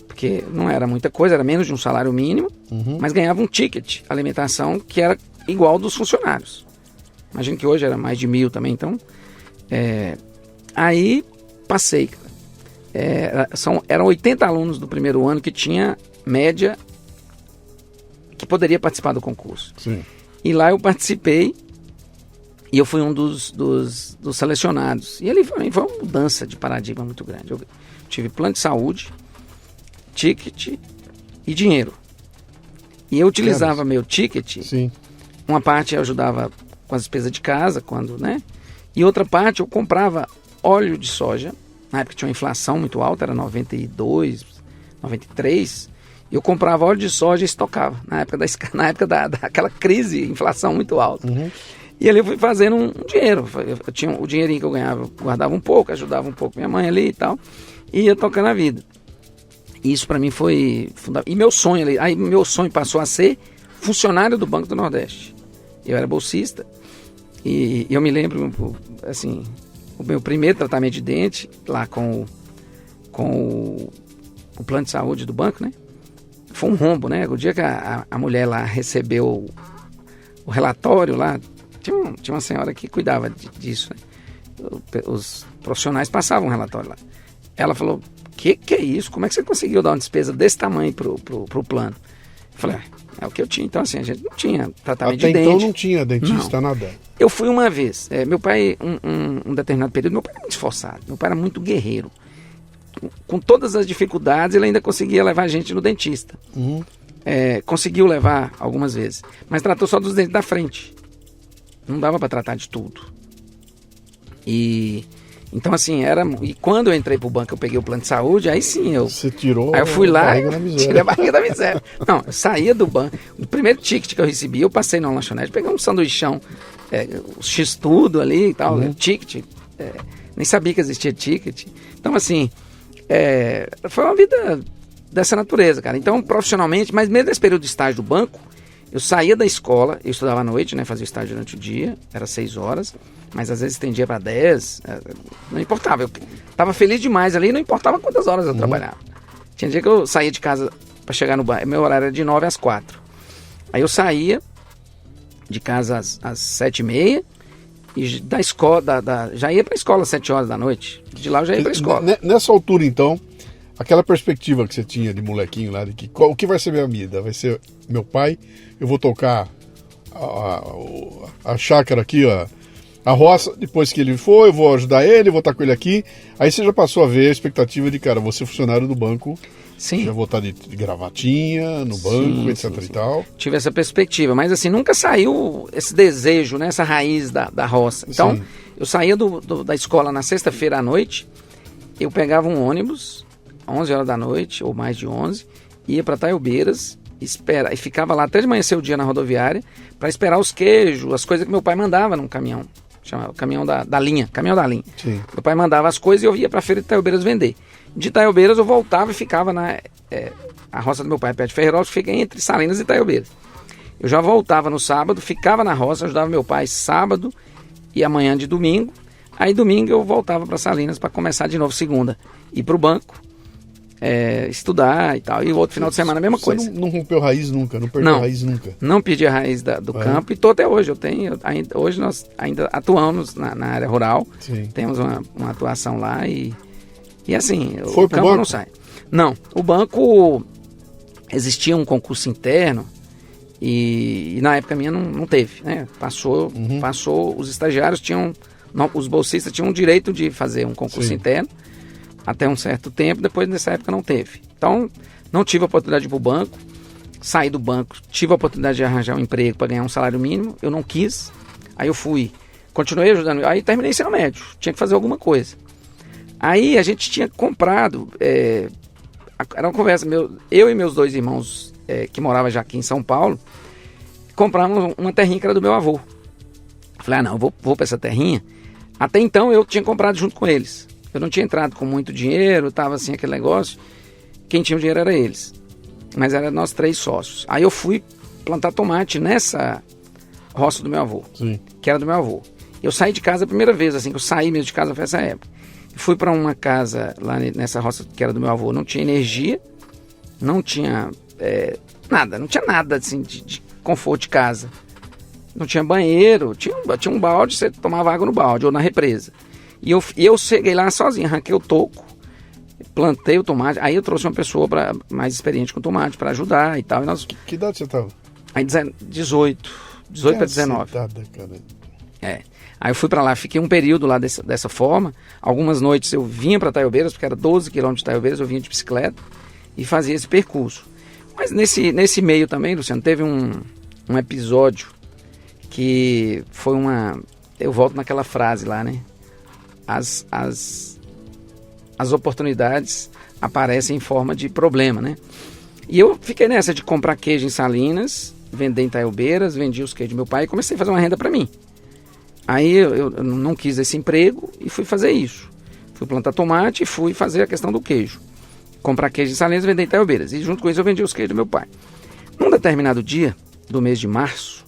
Porque não era muita coisa, era menos de um salário mínimo, mas ganhava um ticket, alimentação, que era igual dos funcionários. Imagino que hoje era mais de 1.000 também, então... Aí passei. Eram 80 alunos do primeiro ano que tinha média que poderia participar do concurso. Sim. E lá eu participei e eu fui um dos selecionados. E ali foi uma mudança de paradigma muito grande. Eu tive plano de saúde, ticket e dinheiro. E eu utilizava meu ticket. Sim. Uma parte eu ajudava com as despesas de casa, né? E outra parte eu comprava óleo de soja. Na época tinha uma inflação muito alta, era 92, 93. Eu comprava óleo de soja e estocava. Na época daquela crise, inflação muito alta. E ali eu fui fazendo um dinheiro. Eu tinha o dinheirinho que eu ganhava, eu guardava um pouco, ajudava um pouco minha mãe ali e tal. E ia tocando a vida. Isso para mim foi fundamental. E meu sonho passou a ser funcionário do Banco do Nordeste. Eu era bolsista. E eu me lembro, assim, o meu primeiro tratamento de dente, lá com o plano de saúde do banco, né? Foi um rombo, né? O dia que a mulher lá recebeu o relatório lá, tinha uma senhora que cuidava disso, né? Os profissionais passavam um relatório lá. Ela falou, que é isso? Como é que você conseguiu dar uma despesa desse tamanho pro plano? Eu falei, é o que eu tinha. Então, assim, a gente não tinha tratamento de dente. Até então não tinha dentista, nada. Eu fui uma vez. Meu pai, um determinado período, meu pai era muito esforçado. Meu pai era muito guerreiro. Com todas as dificuldades, ele ainda conseguia levar a gente no dentista. Conseguiu levar algumas vezes. Mas tratou só dos dentes da frente. Não dava para tratar de tudo. Então, assim, e quando eu entrei pro banco, eu peguei o plano de saúde, aí sim Você tirou. Aí eu fui lá, tirei a barriga da miséria. Não, eu saía do banco. O primeiro ticket que eu recebi, eu passei na lanchonete, peguei um sanduichão, o X-tudo ali e tal, né, ticket. Nem sabia que existia ticket. Então, assim, foi uma vida dessa natureza, cara. Então, profissionalmente, mas mesmo nesse período de estágio do banco, eu saía da escola, eu estudava à noite, né, fazia estágio durante o dia, era 6 horas, mas às vezes estendia para 10, não importava, eu estava feliz demais ali, não importava quantas horas eu trabalhava. Tinha dia que eu saía de casa para chegar no bar, meu horário era de 9 às 4. Aí eu saía de casa às 7h30 e da escola, já ia para a escola às 7 horas da noite, de lá eu já ia para a escola. Nessa altura, então, aquela perspectiva que você tinha de molequinho lá, de que o que vai ser minha vida? Vai ser meu pai, eu vou tocar a chácara aqui, ó, a roça, depois que ele for, eu vou ajudar ele, vou estar com ele aqui. Aí você já passou a ver a expectativa de, cara, vou ser funcionário do banco Sim. Já voltar de gravatinha, no banco, Sim, etc sim, e sim. tal. Tive essa perspectiva, mas assim, nunca saiu esse desejo, né? Essa raiz da roça. Então, Sim. eu saía da escola na sexta-feira à noite, eu pegava um ônibus, 11 horas da noite, ou mais de 11, ia para Taiobeiras, e ficava lá até de amanhecer o dia na rodoviária, para esperar os queijos, as coisas que meu pai mandava num caminhão, chamava caminhão da linha, caminhão da linha. Sim. Meu pai mandava as coisas e eu ia para a feira de Taiobeiras vender. De Taiobeiras eu voltava e ficava a roça do meu pai, perto de Ferreirópolis, fica entre Salinas e Taiobeiras. Eu já voltava no sábado, ficava na roça, ajudava meu pai sábado e amanhã de domingo. Aí domingo eu voltava para Salinas para começar de novo segunda. Ir para o banco, estudar e tal. E o outro final de semana a mesma coisa. Você não rompeu raiz nunca, não perdeu raiz nunca. Não perdi a raiz do campo e estou até hoje. Hoje nós ainda atuamos na área rural. Sim. Temos uma atuação lá e assim, Foi o pro campo banco? não sai. Não, o banco existia um concurso interno e na época minha não teve, né? Passou, os estagiários os bolsistas tinham o direito de fazer um concurso Sim. interno até um certo tempo, depois nessa época não teve. Então, não tive a oportunidade de ir para o banco, saí do banco, tive a oportunidade de arranjar um emprego para ganhar um salário mínimo, eu não quis, aí eu continuei ajudando, aí terminei ensino médio, tinha que fazer alguma coisa. Aí a gente tinha comprado, era uma conversa, eu e meus dois irmãos que moravam já aqui em São Paulo, compramos uma terrinha que era do meu avô. Falei, não, eu vou para essa terrinha. Até então eu tinha comprado junto com eles. Eu não tinha entrado com muito dinheiro, tava assim aquele negócio. Quem tinha o dinheiro era eles. Mas era nós 3 sócios. Aí eu fui plantar tomate nessa roça do meu avô, Sim. que era do meu avô. Eu saí de casa a primeira vez, assim, que eu saí mesmo de casa foi essa época. Fui para uma casa lá nessa roça que era do meu avô, não tinha energia, não tinha nada, não tinha nada assim de conforto de casa. Não tinha banheiro, tinha um balde, você tomava água no balde ou na represa. E eu cheguei lá sozinho, arranquei o toco, plantei o tomate, aí eu trouxe uma pessoa mais experiente com tomate para ajudar e tal. E Que idade você estava? Aí 18 para 19. Cara. Aí eu fui para lá, fiquei um período lá dessa forma. Algumas noites eu vinha para Taiobeiras, porque era 12 quilômetros de Taiobeiras, eu vinha de bicicleta e fazia esse percurso. Mas nesse meio também, Luciano, teve um episódio que foi eu volto naquela frase lá, né? As oportunidades aparecem em forma de problema, né? E eu fiquei nessa de comprar queijo em Salinas, vender em Taiobeiras, vendi os queijos do meu pai e comecei a fazer uma renda para mim. Aí eu não quis esse emprego e fui fazer isso. Fui plantar tomate e fui fazer a questão do queijo. Comprar queijo em Salinas e vender em Taiobeiras. E junto com isso eu vendi os queijos do meu pai. Num determinado dia do mês de março,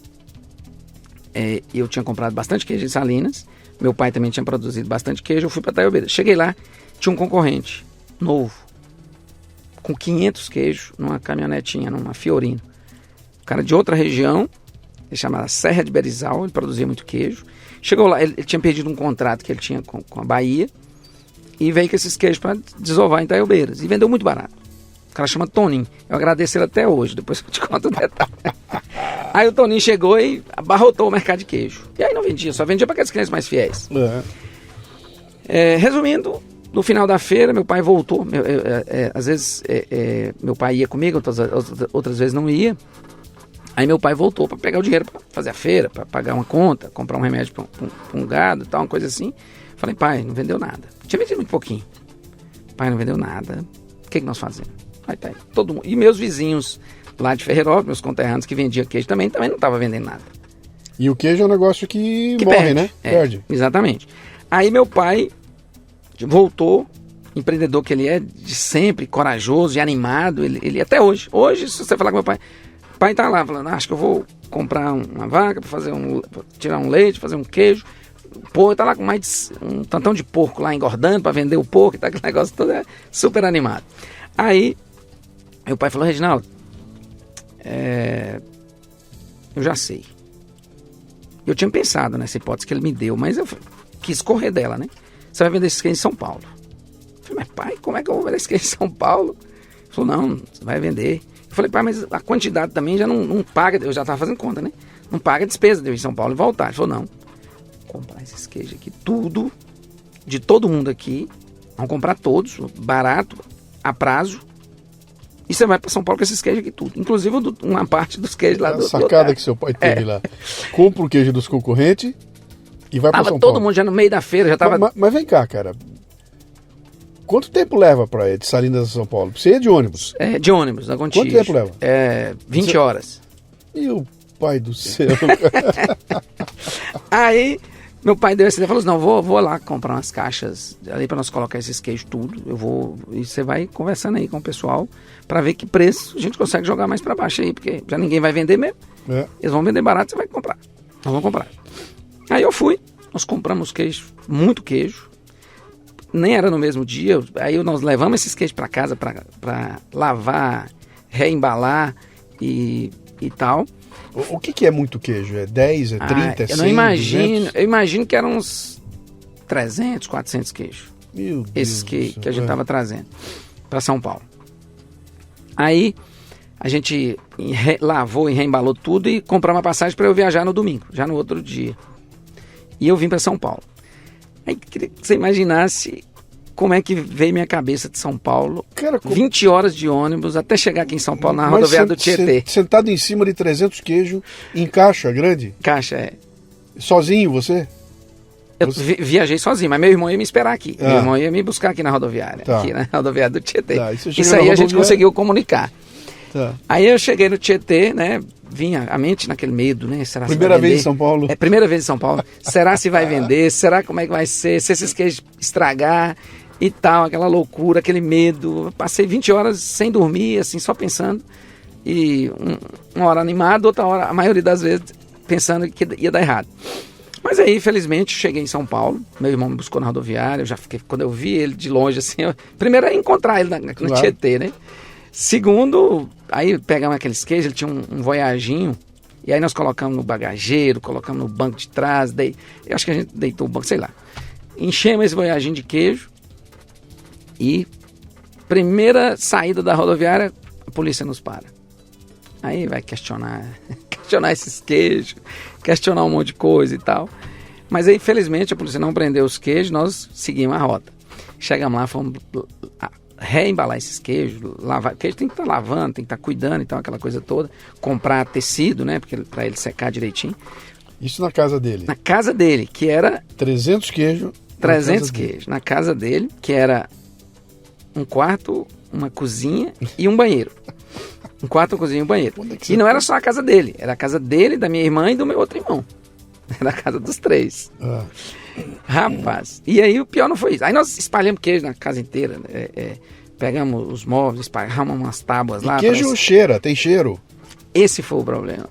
eu tinha comprado bastante queijo em Salinas. Meu pai também tinha produzido bastante queijo. Eu fui para Taiobeiras. Cheguei lá, tinha um concorrente novo, com 500 queijos, numa caminhonetinha, numa Fiorino. O cara de outra região, ele chamava Serra de Berizal, ele produzia muito queijo. Chegou lá, ele tinha perdido um contrato que ele tinha com a Bahia e veio com esses queijos para desovar em Taiobeiras. E vendeu muito barato. O cara chama Toninho. Eu agradeço ele até hoje, depois eu te conto o detalhe. Aí o Toninho chegou e abarrotou o mercado de queijo. E aí não vendia, só vendia para aqueles clientes mais fiéis. Resumindo, no final da feira, meu pai voltou. Às vezes meu pai ia comigo, outras vezes não ia. Aí meu pai voltou para pegar o dinheiro para fazer a feira, para pagar uma conta, comprar um remédio para um gado, tal, uma coisa assim. Falei, pai, não vendeu nada. Tinha vendido muito pouquinho. Pai, não vendeu nada. O que nós fazemos? Aí tá aí, todo mundo. E meus vizinhos lá de Ferreirópolis, meus conterrâneos que vendiam queijo também não estavam vendendo nada. E o queijo é um negócio que morre, perde, né? Perde. Exatamente. Aí meu pai voltou, empreendedor que ele é de sempre, corajoso e animado, ele até hoje. Hoje, se você falar com meu pai, o pai tá lá falando, acho que eu vou comprar uma vaca para fazer tirar um leite, fazer um queijo. O porco tá lá com mais de um tantão de porco lá engordando para vender o porco, tá aquele negócio todo super animado. Aí meu pai falou, Reginaldo, eu já sei. Eu tinha pensado nessa hipótese que ele me deu, mas eu quis correr dela, né? Você vai vender esse queijo em São Paulo. Eu falei, mas pai, como é que eu vou vender esse queijo em São Paulo? Ele falou, não, você vai vender. Eu falei, pai, mas a quantidade também já não paga, eu já estava fazendo conta, né? Não paga a despesa de eu ir em São Paulo e voltar. Ele falou, não, comprar esses queijos aqui, tudo, de todo mundo aqui, vamos comprar todos, barato, a prazo, E você vai para São Paulo com esses queijos aqui tudo. Inclusive uma parte dos queijos lá do sacada que seu pai teve lá. Compra o queijo dos concorrentes e vai para São Paulo. Todo mundo já no meio da feira, já tava... Mas vem cá, cara. Quanto tempo leva para ir de Salinas a São Paulo? Você ia de ônibus? De ônibus, da Gontijo. Quanto tempo leva? 20 horas. Meu pai do céu. Aí, meu pai deu essa ideia e falou assim, não, vou lá comprar umas caixas ali para nós colocar esses queijos tudo. Eu vou, e você vai conversando aí com o pessoal para ver que preço a gente consegue jogar mais para baixo aí, porque já ninguém vai vender mesmo. Eles vão vender barato, você vai comprar. Nós vamos comprar. Aí eu fui, nós compramos queijo, muito queijo. Nem era no mesmo dia, aí nós levamos esses queijos para casa para lavar, reembalar e tal. O que é muito queijo? É 10, é 30, é 100, eu não imagino, 200? eu imagino que eram uns 300, 400 queijos. Meu Deus. Esses que a gente estava trazendo para São Paulo. Aí a gente lavou e reembalou tudo e comprou uma passagem para eu viajar no domingo, já no outro dia. E eu vim para São Paulo. Aí queria que você imaginasse como é que veio minha cabeça de São Paulo. Cara, 20 horas de ônibus até chegar aqui em São Paulo, na rodoviária do Tietê. Sentado em cima de 300 queijos em caixa grande? Caixa, é. Sozinho você? Eu viajei sozinho, mas meu irmão ia me esperar aqui. Meu irmão ia me buscar aqui na rodoviária, aqui na rodoviária do Tietê. Isso aí a gente conseguiu comunicar. Aí eu cheguei no Tietê, né? Vinha a mente naquele medo, né? Será primeira vez em São Paulo? Primeira vez em São Paulo. Será se vai vender? Será como é que vai ser? Se esses queijos estragar e tal, aquela loucura, aquele medo. Eu passei 20 horas sem dormir, assim, só pensando. E uma hora animado, outra hora, a maioria das vezes, pensando que ia dar errado. Mas aí, infelizmente, cheguei em São Paulo. Meu irmão me buscou na rodoviária. Eu já fiquei, quando eu vi ele de longe, assim, primeiro é encontrar ele no Tietê, né? Segundo, aí pegamos aqueles queijos, ele tinha um voyaginho, e aí nós colocamos no bagageiro, colocamos no banco de trás, eu acho que a gente deitou o banco, sei lá. Enchemos esse voyaginho de queijo, e primeira saída da rodoviária, a polícia nos para. Aí vai questionar esses queijos, questionar um monte de coisa e tal. Mas aí, felizmente, a polícia não prendeu os queijos, nós seguimos a rota. Chegamos lá, fomos reembalar esses queijos, lavar. O queijo tem que estar lavando, tem que estar cuidando, então aquela coisa toda. Comprar tecido, né, para ele secar direitinho. Isso na casa dele? Na casa dele, que era... 300 queijos. 300 queijos. Na casa dele, que era um quarto, uma cozinha e um banheiro. Um quarto, uma cozinha e um banheiro. E não era só a casa dele, era a casa dele, da minha irmã e do meu outro irmão. Era a casa dos três. Rapaz, e aí o pior não foi isso. Aí nós espalhamos queijo na casa inteira. Pegamos os móveis, espalhamos umas tábuas lá. Queijo cheira, tem cheiro. Esse foi o problema.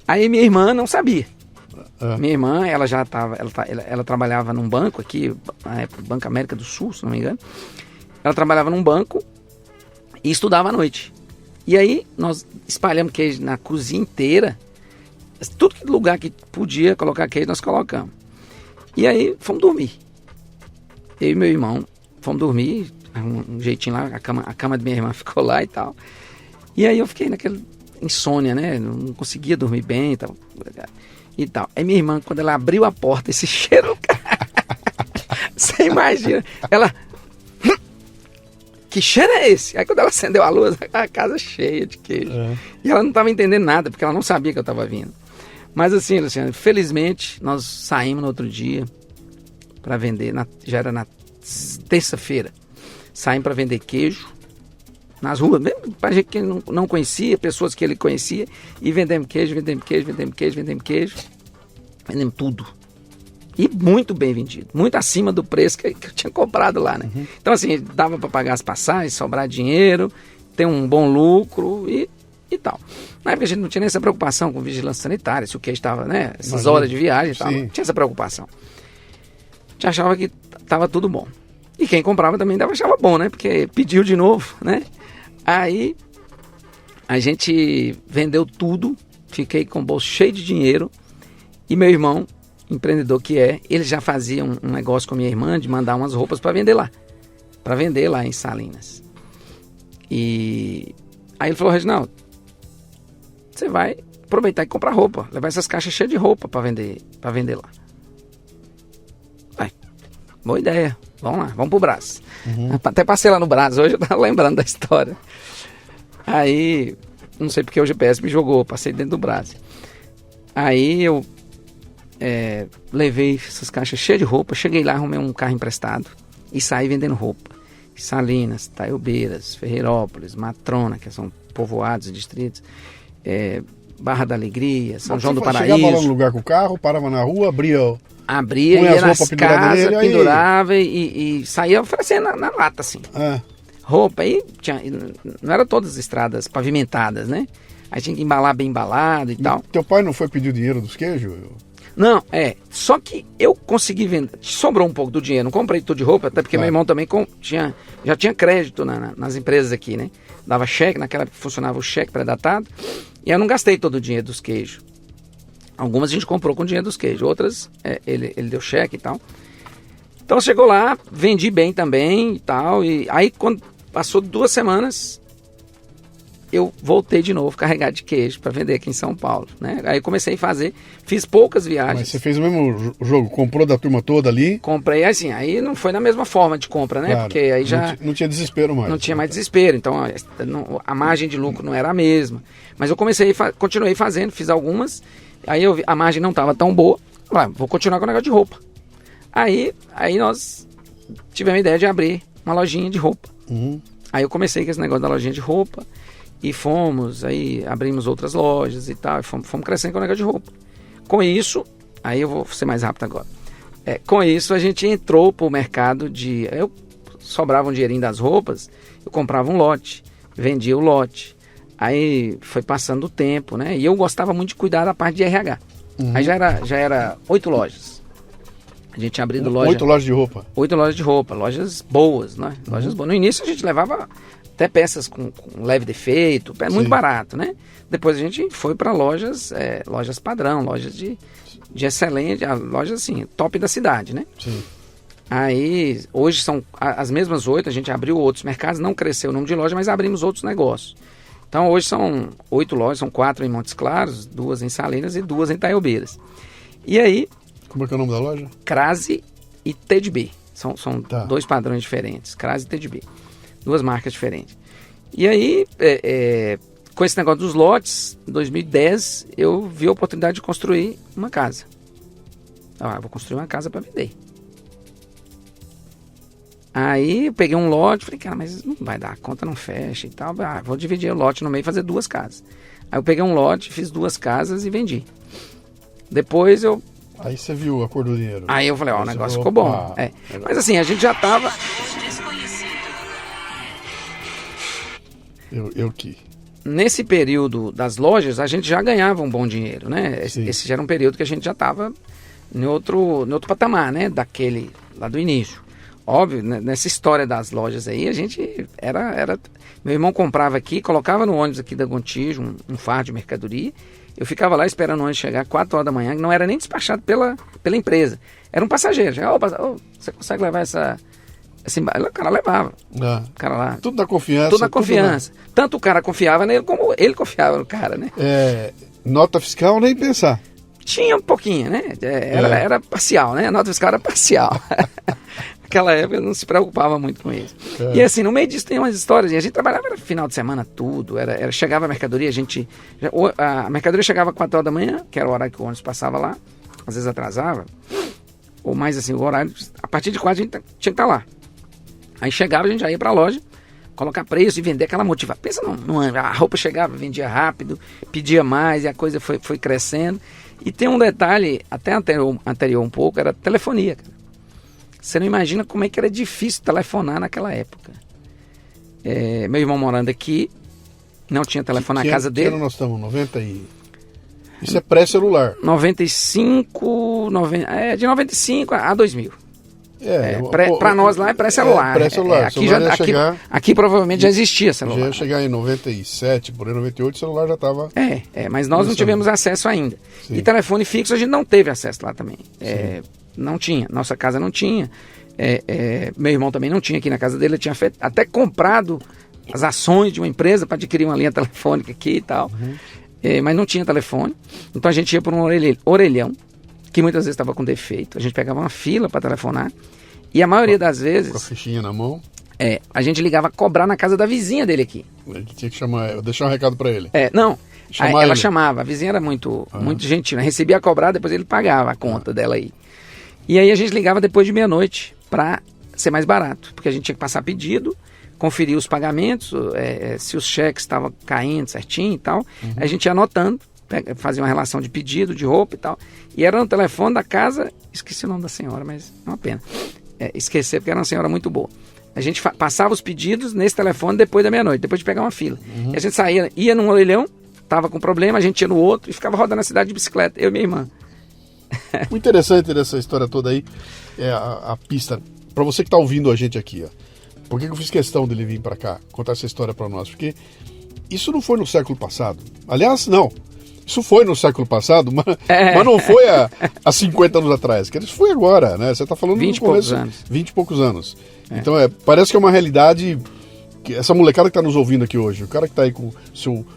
Aí minha irmã não sabia. Minha irmã, ela já estava, ela trabalhava num banco aqui, na época, Banco América do Sul, se não me engano. Ela trabalhava num banco e estudava à noite. E aí nós espalhamos queijo na cozinha inteira. Tudo que lugar que podia colocar queijo, nós colocamos. E aí fomos dormir. Eu e meu irmão fomos dormir, um jeitinho lá, a cama de minha irmã ficou lá e tal. E aí eu fiquei naquela insônia, né? Não conseguia dormir bem e tal. Aí minha irmã, quando ela abriu a porta, esse cheiro... Você imagina, ela... Que cheiro é esse? Aí quando ela acendeu a luz, a casa cheia de queijo. E ela não estava entendendo nada, porque ela não sabia que eu estava vindo. Mas assim, Luciano, felizmente nós saímos no outro dia para vender, já era na terça-feira. Saímos para vender queijo nas ruas, mesmo para gente que não conhecia, pessoas que ele conhecia, e vendemos queijo, vendemos tudo. E muito bem vendido, muito acima do preço que eu tinha comprado lá, né? Então assim, dava para pagar as passagens, sobrar dinheiro, ter um bom lucro e tal. Na época a gente não tinha nem essa preocupação com vigilância sanitária, se o queijo estava, né? Essas horas de viagem e tal, não tinha essa preocupação. A gente achava que estava tudo bom. E quem comprava também achava bom, né? Porque pediu de novo, né? Aí a gente vendeu tudo, fiquei com o bolso cheio de dinheiro e meu irmão, empreendedor que ele já fazia um negócio com a minha irmã de mandar umas roupas para vender lá em Salinas. E aí ele falou: Reginaldo, você vai aproveitar e comprar roupa, levar essas caixas cheias de roupa para vender lá. Boa ideia, vamos lá, vamos pro Brás. Até passei lá no Brás, hoje eu tava lembrando da história. Aí, não sei porque o GPS me jogou, passei dentro do braço. Aí eu levei essas caixas cheias de roupa, cheguei lá, arrumei um carro emprestado e saí vendendo roupa. Salinas, Taiobeiras, Ferreirópolis, Matrona, que são povoados e distritos, Barra da Alegria, São João do Paraíso. Chegava lá no lugar com o carro, parava na rua, abria, ia nas casas, pendurava e saía oferecendo na lata, assim. Roupa, aí não eram todas as estradas pavimentadas, né? Aí tinha que embalar bem embalado e tal. Teu pai não foi pedir o dinheiro dos queijos? Não, só que eu consegui vender, sobrou um pouco do dinheiro, não comprei tudo de roupa, até porque meu irmão também já tinha crédito nas empresas aqui, né? Dava cheque, naquela época funcionava o cheque pré-datado, e eu não gastei todo o dinheiro dos queijos. Algumas a gente comprou com o dinheiro dos queijos, outras ele deu cheque e tal. Então chegou lá, vendi bem também e tal, e aí quando passou 2 semanas, eu voltei de novo carregado de queijo para vender aqui em São Paulo, né? Aí comecei a fazer, fiz poucas viagens. Mas você fez o mesmo jogo, comprou da turma toda ali? Comprei assim, aí não foi na mesma forma de compra, né? Claro, porque aí já... Não tinha desespero mais. Não tinha mais desespero, então a margem de lucro não era a mesma. Mas eu continuei fazendo, fiz algumas, aí a margem não estava tão boa, vou continuar com o negócio de roupa. Aí nós tivemos a ideia de abrir uma lojinha de roupa. Aí eu comecei com esse negócio da lojinha de roupa, e aí abrimos outras lojas e tal, e fomos crescendo com o negócio de roupa. Com isso, aí eu vou ser mais rápido agora. Com isso a gente entrou pro mercado eu sobrava um dinheirinho das roupas, eu comprava um lote, vendia o lote. Aí foi passando o tempo, né? E eu gostava muito de cuidar da parte de RH. Aí já era 8 lojas. A gente tinha abrido 8 lojas de roupa? 8 lojas de roupa, lojas boas, né? Lojas boas. No início a gente levava até peças com leve defeito, muito barato, né? Depois a gente foi para lojas padrão, lojas de excelente, lojas assim, top da cidade, né? Sim. Aí, hoje são as mesmas 8, a gente abriu outros mercados, não cresceu o número de lojas, mas abrimos outros negócios. Então hoje são 8 lojas, são 4 em Montes Claros, 2 em Salinas e 2 em Taiobeiras. E aí... Como é que é o nome da loja? Crase e TDB. São 2 padrões diferentes, Crase e TDB. 2 marcas diferentes. E aí, com esse negócio dos lotes, em 2010, eu vi a oportunidade de construir uma casa. Vou construir uma casa para vender. Aí eu peguei um lote, falei, cara, mas não vai dar, a conta não fecha e tal. Vou dividir o lote no meio e fazer 2 casas. Aí eu peguei um lote, fiz 2 casas e vendi. Depois eu... Aí você viu a cor do dinheiro. Aí eu falei, o negócio ficou bom. Mas assim, a gente já tava... Nesse período das lojas, a gente já ganhava um bom dinheiro, né? Esse já era um período que a gente já estava em outro patamar, né? Daquele lá do início. Óbvio, né? Nessa história das lojas aí, a gente era... Meu irmão comprava aqui, colocava no ônibus aqui da Gontijo, um fardo de mercadoria. Eu ficava lá esperando o ônibus chegar 4 horas da manhã, que não era nem despachado pela empresa. Era um passageiro. Chegava, você consegue levar essa... Assim, o cara levava. O cara lá. Tudo na confiança. Tudo na confiança. Tanto o cara confiava nele, como ele confiava no cara, né? Nota fiscal, nem pensar. Tinha um pouquinho, né? Era parcial, né? A nota fiscal era parcial. Naquela época eu não se preocupava muito com isso. E assim, no meio disso tem umas histórias. E a gente trabalhava no final de semana tudo. Chegava a mercadoria, a mercadoria chegava às 4 horas da manhã, que era o horário que o ônibus passava lá. Às vezes atrasava. Ou mais assim, o horário, a partir de 4 a gente tinha que estar lá. Aí chegava, a gente já ia pra loja, colocar preço e vender aquela motivação. Pensa a roupa chegava, vendia rápido, pedia mais e a coisa foi crescendo. E tem um detalhe, até anterior um pouco, era telefonia, cara. Você não imagina como é que era difícil telefonar naquela época. Meu irmão morando aqui, não tinha telefone na casa dele. Que ano nós estamos? 90 e... Isso é pré-celular. 95, de 95 a 2000. Para nós lá é pré-celular. Pré-celular. Aqui provavelmente já existia celular. Já ia chegar em 97, por aí 98, o celular já estava... mas nós não tivemos acesso ainda. Sim. E telefone fixo a gente não teve acesso lá também. Não tinha, nossa casa não tinha. Meu irmão também não tinha aqui na casa dele. Ele tinha até comprado as ações de uma empresa para adquirir uma linha telefônica aqui e tal. Mas não tinha telefone. Então a gente ia por um orelhão, que muitas vezes estava com defeito. A gente pegava uma fila para telefonar. E a maioria das vezes... Com a fichinha na mão? A gente ligava a cobrar na casa da vizinha dele aqui. Ele tinha que chamar, deixar um recado para ele. Não, ela ele. chamava, a vizinha era muito gentil, né? Recebia a cobrar, depois ele pagava a conta dela aí. E aí a gente ligava depois de meia-noite para ser mais barato, porque a gente tinha que passar pedido, conferir os pagamentos, se os cheques estavam caindo certinho e tal. A gente ia anotando, fazia uma relação de pedido, de roupa e tal. E era no telefone da casa, esqueci o nome da senhora, mas é uma pena esquecer, porque era uma senhora muito boa. A gente passava os pedidos nesse telefone depois da meia-noite, depois de pegar uma fila. E a gente ia num orelhão, tava com problema, a gente ia no outro e ficava rodando a cidade de bicicleta, eu e minha irmã. O interessante dessa história toda aí é a pista. Para você que tá ouvindo a gente aqui, ó, por que eu fiz questão dele vir para cá contar essa história para nós? Porque isso não foi no século passado. Aliás, não. Isso foi no século passado, mas não foi há 50 anos atrás. Que isso foi agora, né? Você tá falando 20 no começo, poucos anos. 20 e poucos anos. Então parece que é uma realidade que essa molecada que tá nos ouvindo aqui hoje, o cara que tá aí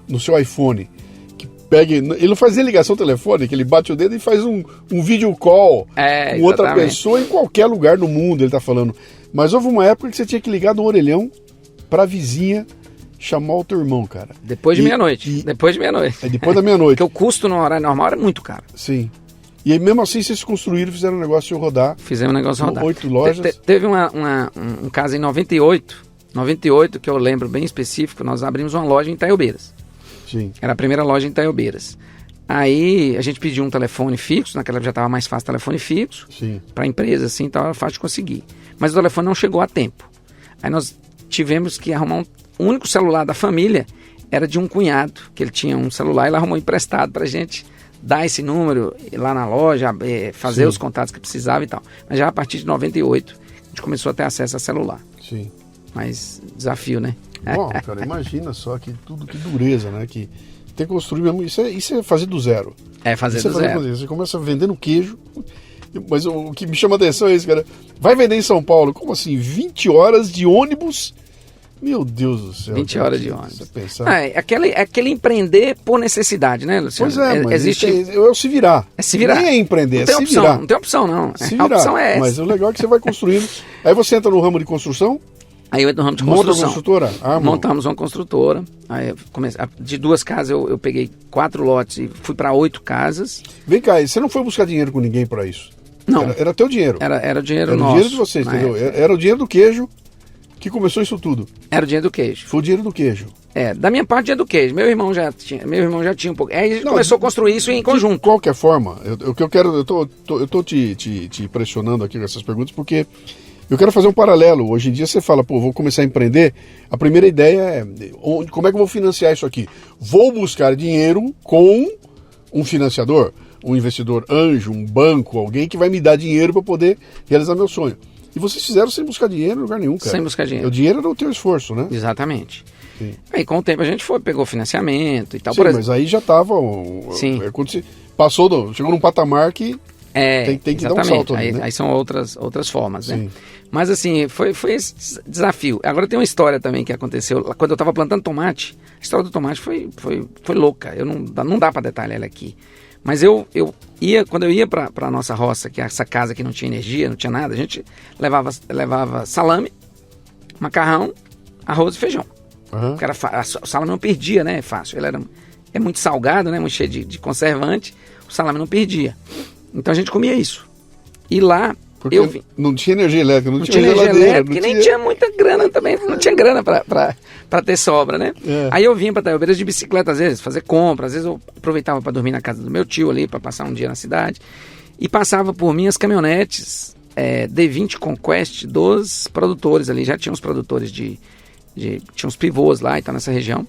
no seu iPhone, que pega, ele não faz nem ligação telefônica, ele bate o dedo e faz um video call com outra pessoa em qualquer lugar do mundo, ele tá falando. Mas houve uma época que você tinha que ligar no orelhão pra vizinha chamar o teu irmão, cara. Depois de meia-noite. Depois de meia-noite. Depois da meia-noite. Porque o custo no horário normal era muito caro. Sim. E aí mesmo assim vocês construíram, fizeram um negócio rodar. Fizemos um negócio rodar. 8 lojas. Teve um caso em 98, que eu lembro bem específico, nós abrimos uma loja em Itaiobeiras. Sim. Era a primeira loja em Itaiobeiras. Aí a gente pediu um telefone fixo, naquela época já estava mais fácil telefone fixo. Sim. Para empresa, assim, então era fácil de conseguir. Mas o telefone não chegou a tempo. Aí nós tivemos que arrumar o único celular da família, era de um cunhado, que ele tinha um celular e ele arrumou emprestado pra gente dar esse número lá na loja, fazer Sim. os contatos que precisava e tal. Mas já a partir de 98, a gente começou a ter acesso a celular. Sim. Mas desafio, né? Bom, cara, imagina só que dureza, né? Que tem que construir mesmo. Isso é fazer do zero. Fazer do zero. Você começa vendendo queijo. Mas o que me chama a atenção é isso, cara. Vai vender em São Paulo, como assim? 20 horas de ônibus? Meu Deus do céu. 20 horas de ônibus. Você pensar. Aquele empreender por necessidade, né, Luciano? Pois é, mas existe... é o se virar. É se virar. Nem é empreender, não tem se opção, virar. Não tem opção, não. Se a virar. opção é essa. Mas o legal é que você vai construindo. Aí você entra no ramo de construção. Aí eu entro no ramo de monta construção. Uma construtora? Montamos uma construtora. Aí de 2 casas eu peguei 4 lotes e fui para 8 casas. Vem cá, você não foi buscar dinheiro com ninguém para isso? Não. Era teu dinheiro. Era o dinheiro era nosso. Era o dinheiro de vocês, entendeu? Era o dinheiro do queijo que começou isso tudo. Era o dinheiro do queijo. Foi o dinheiro do queijo. Da minha parte, dinheiro do queijo. Meu irmão já tinha um pouco. Aí a gente começou a construir isso em conjunto. De qualquer forma, eu tô te pressionando aqui com essas perguntas porque eu quero fazer um paralelo. Hoje em dia você fala, vou começar a empreender. A primeira ideia é, como é que eu vou financiar isso aqui? Vou buscar dinheiro com um financiador, um investidor anjo, um banco, alguém que vai me dar dinheiro para poder realizar meu sonho. E vocês fizeram sem buscar dinheiro em lugar nenhum, cara. Sem buscar dinheiro. O dinheiro era o teu esforço, né? Exatamente. Sim. Aí com o tempo a gente pegou financiamento e tal. Sim, mas aí já estava... Sim. Quando você chegou num patamar que tem que dar um salto ali, né? Aí são outras formas, Sim. né? Mas assim, foi esse desafio. Agora tem uma história também que aconteceu. Quando eu estava plantando tomate, a história do tomate foi louca. Não dá para detalhar ela aqui. Mas quando eu ia para a nossa roça, que é essa casa que não tinha energia, não tinha nada, a gente levava salame, macarrão, arroz e feijão. Uhum. O salame não perdia, né? Fácil. Ele é muito salgado, né? Muito cheio de conservante. O salame não perdia. Então a gente comia isso. E lá porque eu vi. Não tinha energia elétrica, não tinha energia geladeira, elétrica, nem tinha muita grana também. Não tinha grana para ter sobra, né? Aí eu vinha para Itaiobeiras de bicicleta, às vezes, fazer compra. Às vezes eu aproveitava para dormir na casa do meu tio ali, para passar um dia na cidade. E passava por mim as caminhonetes D20 Conquest dos produtores ali. Já tinha uns produtores tinha uns pivôs lá e tal nessa região.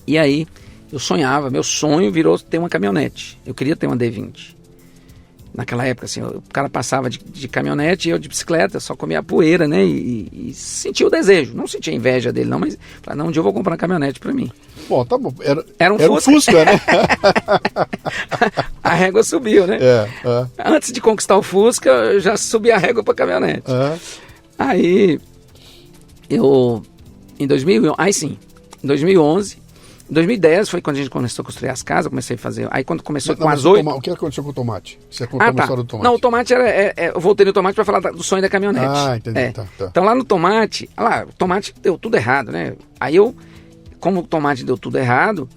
E aí eu sonhava, meu sonho virou ter uma caminhonete. Eu queria ter uma D20. Naquela época, assim, o cara passava de caminhonete e eu de bicicleta, só comia poeira, né? E sentia o desejo. Não sentia inveja dele, não, mas falei, não, um dia eu vou comprar uma caminhonete pra mim. Bom, tá bom. Era um Fusca, né? A régua subiu, né? Antes de conquistar o Fusca, eu já subi a régua pra caminhonete. Aí, em 2011, Em 2010 foi quando a gente começou a construir as casas, eu comecei a fazer. Aí quando começou Mas, com mas as 8. O que aconteceu com o tomate? Você contou uma história do tomate. Não, o tomate eu voltei no tomate para falar do sonho da caminhonete. Ah, entendi. Tá. Então lá no tomate, o tomate deu tudo errado, né? Aí como o tomate deu tudo errado,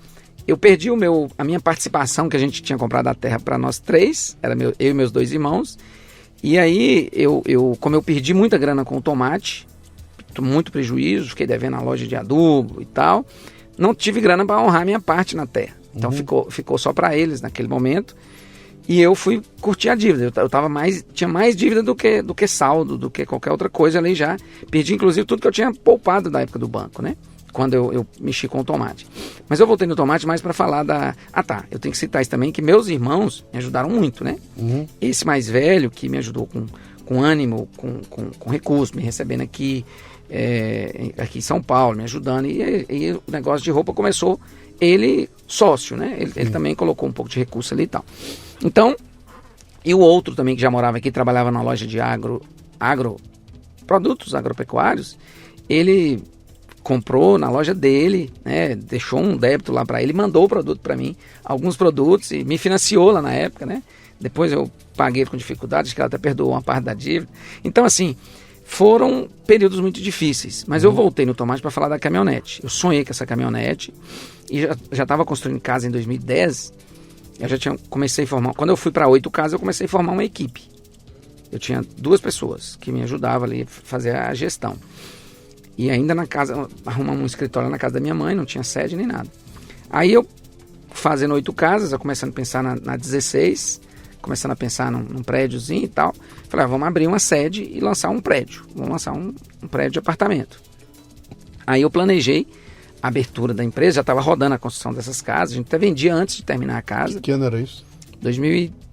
eu perdi a minha participação, que a gente tinha comprado a terra para nós 3, eu e meus 2 irmãos. E aí, como eu perdi muita grana com o tomate, muito prejuízo, fiquei devendo a loja de adubo e tal, não tive grana para honrar minha parte na terra. Então ficou só para eles naquele momento. E eu fui curtir a dívida. Tinha mais dívida do que saldo, do que qualquer outra coisa ali já. Perdi inclusive tudo que eu tinha poupado da época do banco, né? Quando eu mexi com o tomate. Mas eu voltei no tomate mais para falar eu tenho que citar isso também, que meus irmãos me ajudaram muito, né? Esse mais velho, que me ajudou com ânimo, com recurso, me recebendo aqui em São Paulo, me ajudando. E o negócio de roupa começou, ele sócio, né? Ele também colocou um pouco de recurso ali e tal. Então, e o outro também que já morava aqui, trabalhava na loja de produtos agropecuários, ele comprou na loja dele, né, deixou um débito lá para ele, mandou o produto para mim, alguns produtos, e me financiou lá na época, né? Depois eu paguei com dificuldade, acho que ela até perdoou uma parte da dívida. Então, assim, foram períodos muito difíceis, mas eu voltei no tomate para falar da caminhonete. Eu sonhei com essa caminhonete e já estava construindo casa em 2010. Eu comecei a formar, quando eu fui para 8 casas, eu comecei a formar uma equipe. Eu tinha 2 pessoas que me ajudavam ali a fazer a gestão. E ainda na casa, arrumamos um escritório na casa da minha mãe, não tinha sede nem nada. Aí eu, fazendo 8 casas, eu começando a pensar na 16, começando a pensar num prédiozinho e tal. Falei, vamos abrir uma sede e lançar um prédio. Vamos lançar um prédio de apartamento. Aí eu planejei a abertura da empresa, já estava rodando a construção dessas casas. A gente até vendia antes de terminar a casa. Que ano era isso?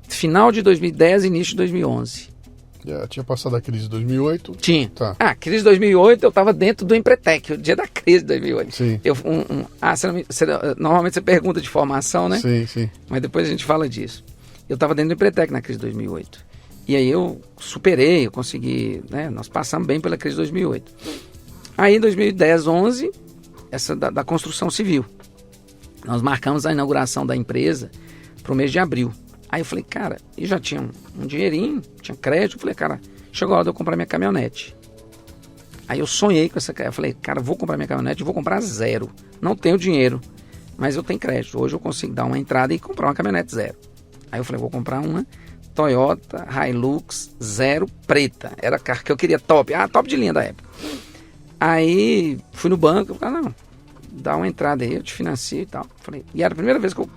Final de 2010 e início de 2011. Já tinha passado a crise de 2008? Tinha. Tá. A crise de 2008 eu estava dentro do Empretec, o dia da crise de 2008. Sim. Normalmente você pergunta de formação, né? Sim. Mas depois a gente fala disso. Eu estava dentro do Empretec na crise de 2008. E aí eu superei, eu consegui, né? Nós passamos bem pela crise de 2008. Aí em 2010, 11, essa da construção civil. Nós marcamos a inauguração da empresa para o mês de abril. Aí eu falei, cara, e já tinha um dinheirinho, tinha crédito. Eu falei, cara, chegou a hora de eu comprar minha caminhonete. Aí eu sonhei com essa caminhonete. Eu falei, cara, vou comprar minha caminhonete, vou comprar 0. Não tenho dinheiro, mas eu tenho crédito. Hoje eu consigo dar uma entrada e comprar uma caminhonete 0. Aí eu falei, vou comprar uma Toyota Hilux 0 preta. Era a carro que eu queria top. Top de linha da época. Aí fui no banco, eu falei, não, dá uma entrada aí, eu te financio e tal. Falei, e era a primeira vez que eu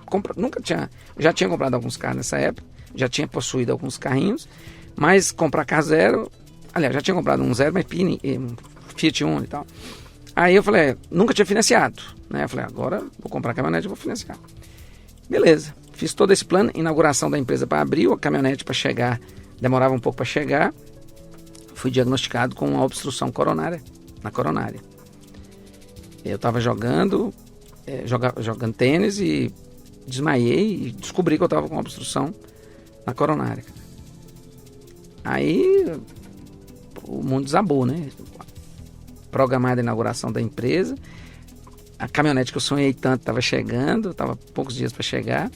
já tinha comprado alguns carros nessa época, já tinha possuído alguns carrinhos, mas comprar carro 0, aliás, já tinha comprado um 0, mas um Fiat Uno e tal. Aí eu falei, nunca tinha financiado, né? Eu falei, agora vou comprar a caminhonete e vou financiar. Beleza, fiz todo esse plano, inauguração da empresa para abril, a caminhonete para chegar, demorava um pouco para chegar, fui diagnosticado com uma obstrução coronária, na coronária. Eu estava jogando tênis e desmaiei e descobri que eu estava com uma obstrução na coronária. Aí o mundo desabou, né? Programada a inauguração da empresa, a caminhonete que eu sonhei tanto estava chegando, estava poucos dias para chegar,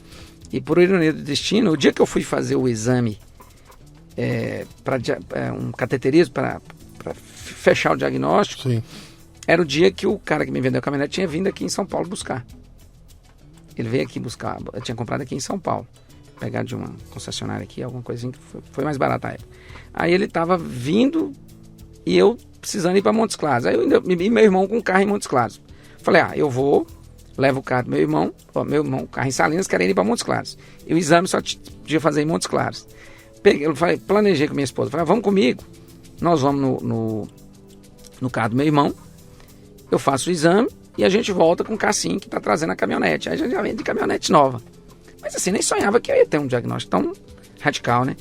e por ironia do destino, o dia que eu fui fazer o exame um cateterismo para fechar o diagnóstico, sim, era o dia que o cara que me vendeu a caminhonete tinha vindo aqui em São Paulo buscar. Ele veio aqui buscar, eu tinha comprado aqui em São Paulo, pegar de uma concessionária aqui, alguma coisinha que foi mais barata a época. Aí ele estava vindo e eu precisando ir para Montes Claros. Aí e meu irmão com um carro em Montes Claros. Falei, eu vou, levo o carro do meu irmão, carro em Salinas, querendo ir para Montes Claros. E o exame só podia fazer em Montes Claros. Planejei com minha esposa, falei, vamos comigo. Nós vamos no carro do meu irmão, eu faço o exame e a gente volta com o Cassim que está trazendo a caminhonete. Aí a gente já vem de caminhonete nova. Mas assim, nem sonhava que eu ia ter um diagnóstico tão radical, né?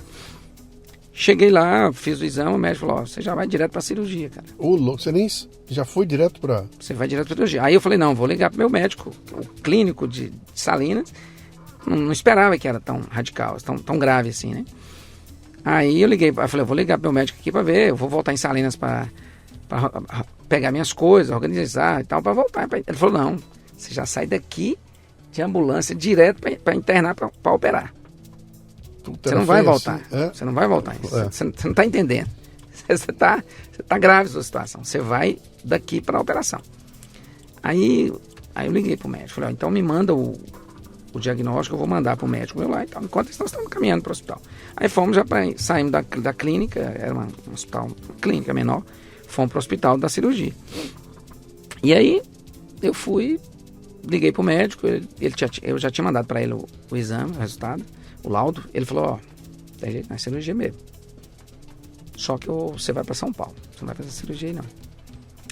Cheguei lá, fiz o exame, o médico falou, você já vai direto para cirurgia, cara. Você nem já foi direto para... Você vai direto para cirurgia. Aí eu falei, não, vou ligar pro meu médico, o clínico de Salinas. Não esperava que era tão radical, tão grave assim, né? Aí eu falei, vou ligar pro meu médico aqui para ver, eu vou voltar em Salinas para pegar minhas coisas, organizar e tal, para voltar. Ele falou, não, Você já sai daqui de ambulância direto para internar para operar. Você não vai voltar. Assim, Você não vai voltar. Você não está entendendo. Você tá grave a sua situação. Você vai daqui para a operação. Aí eu liguei pro médico. Falei, então me manda o diagnóstico, eu vou mandar pro médico meu lá e tal. Enquanto nós estamos caminhando para o hospital. Aí fomos saímos da clínica, era um hospital, uma clínica menor, fomos para o hospital da cirurgia. E aí eu liguei pro médico, eu já tinha mandado para ele o exame, o resultado, o laudo. Ele falou, tem jeito, não é cirurgia mesmo. Só que você vai para São Paulo, você não vai fazer cirurgia aí não.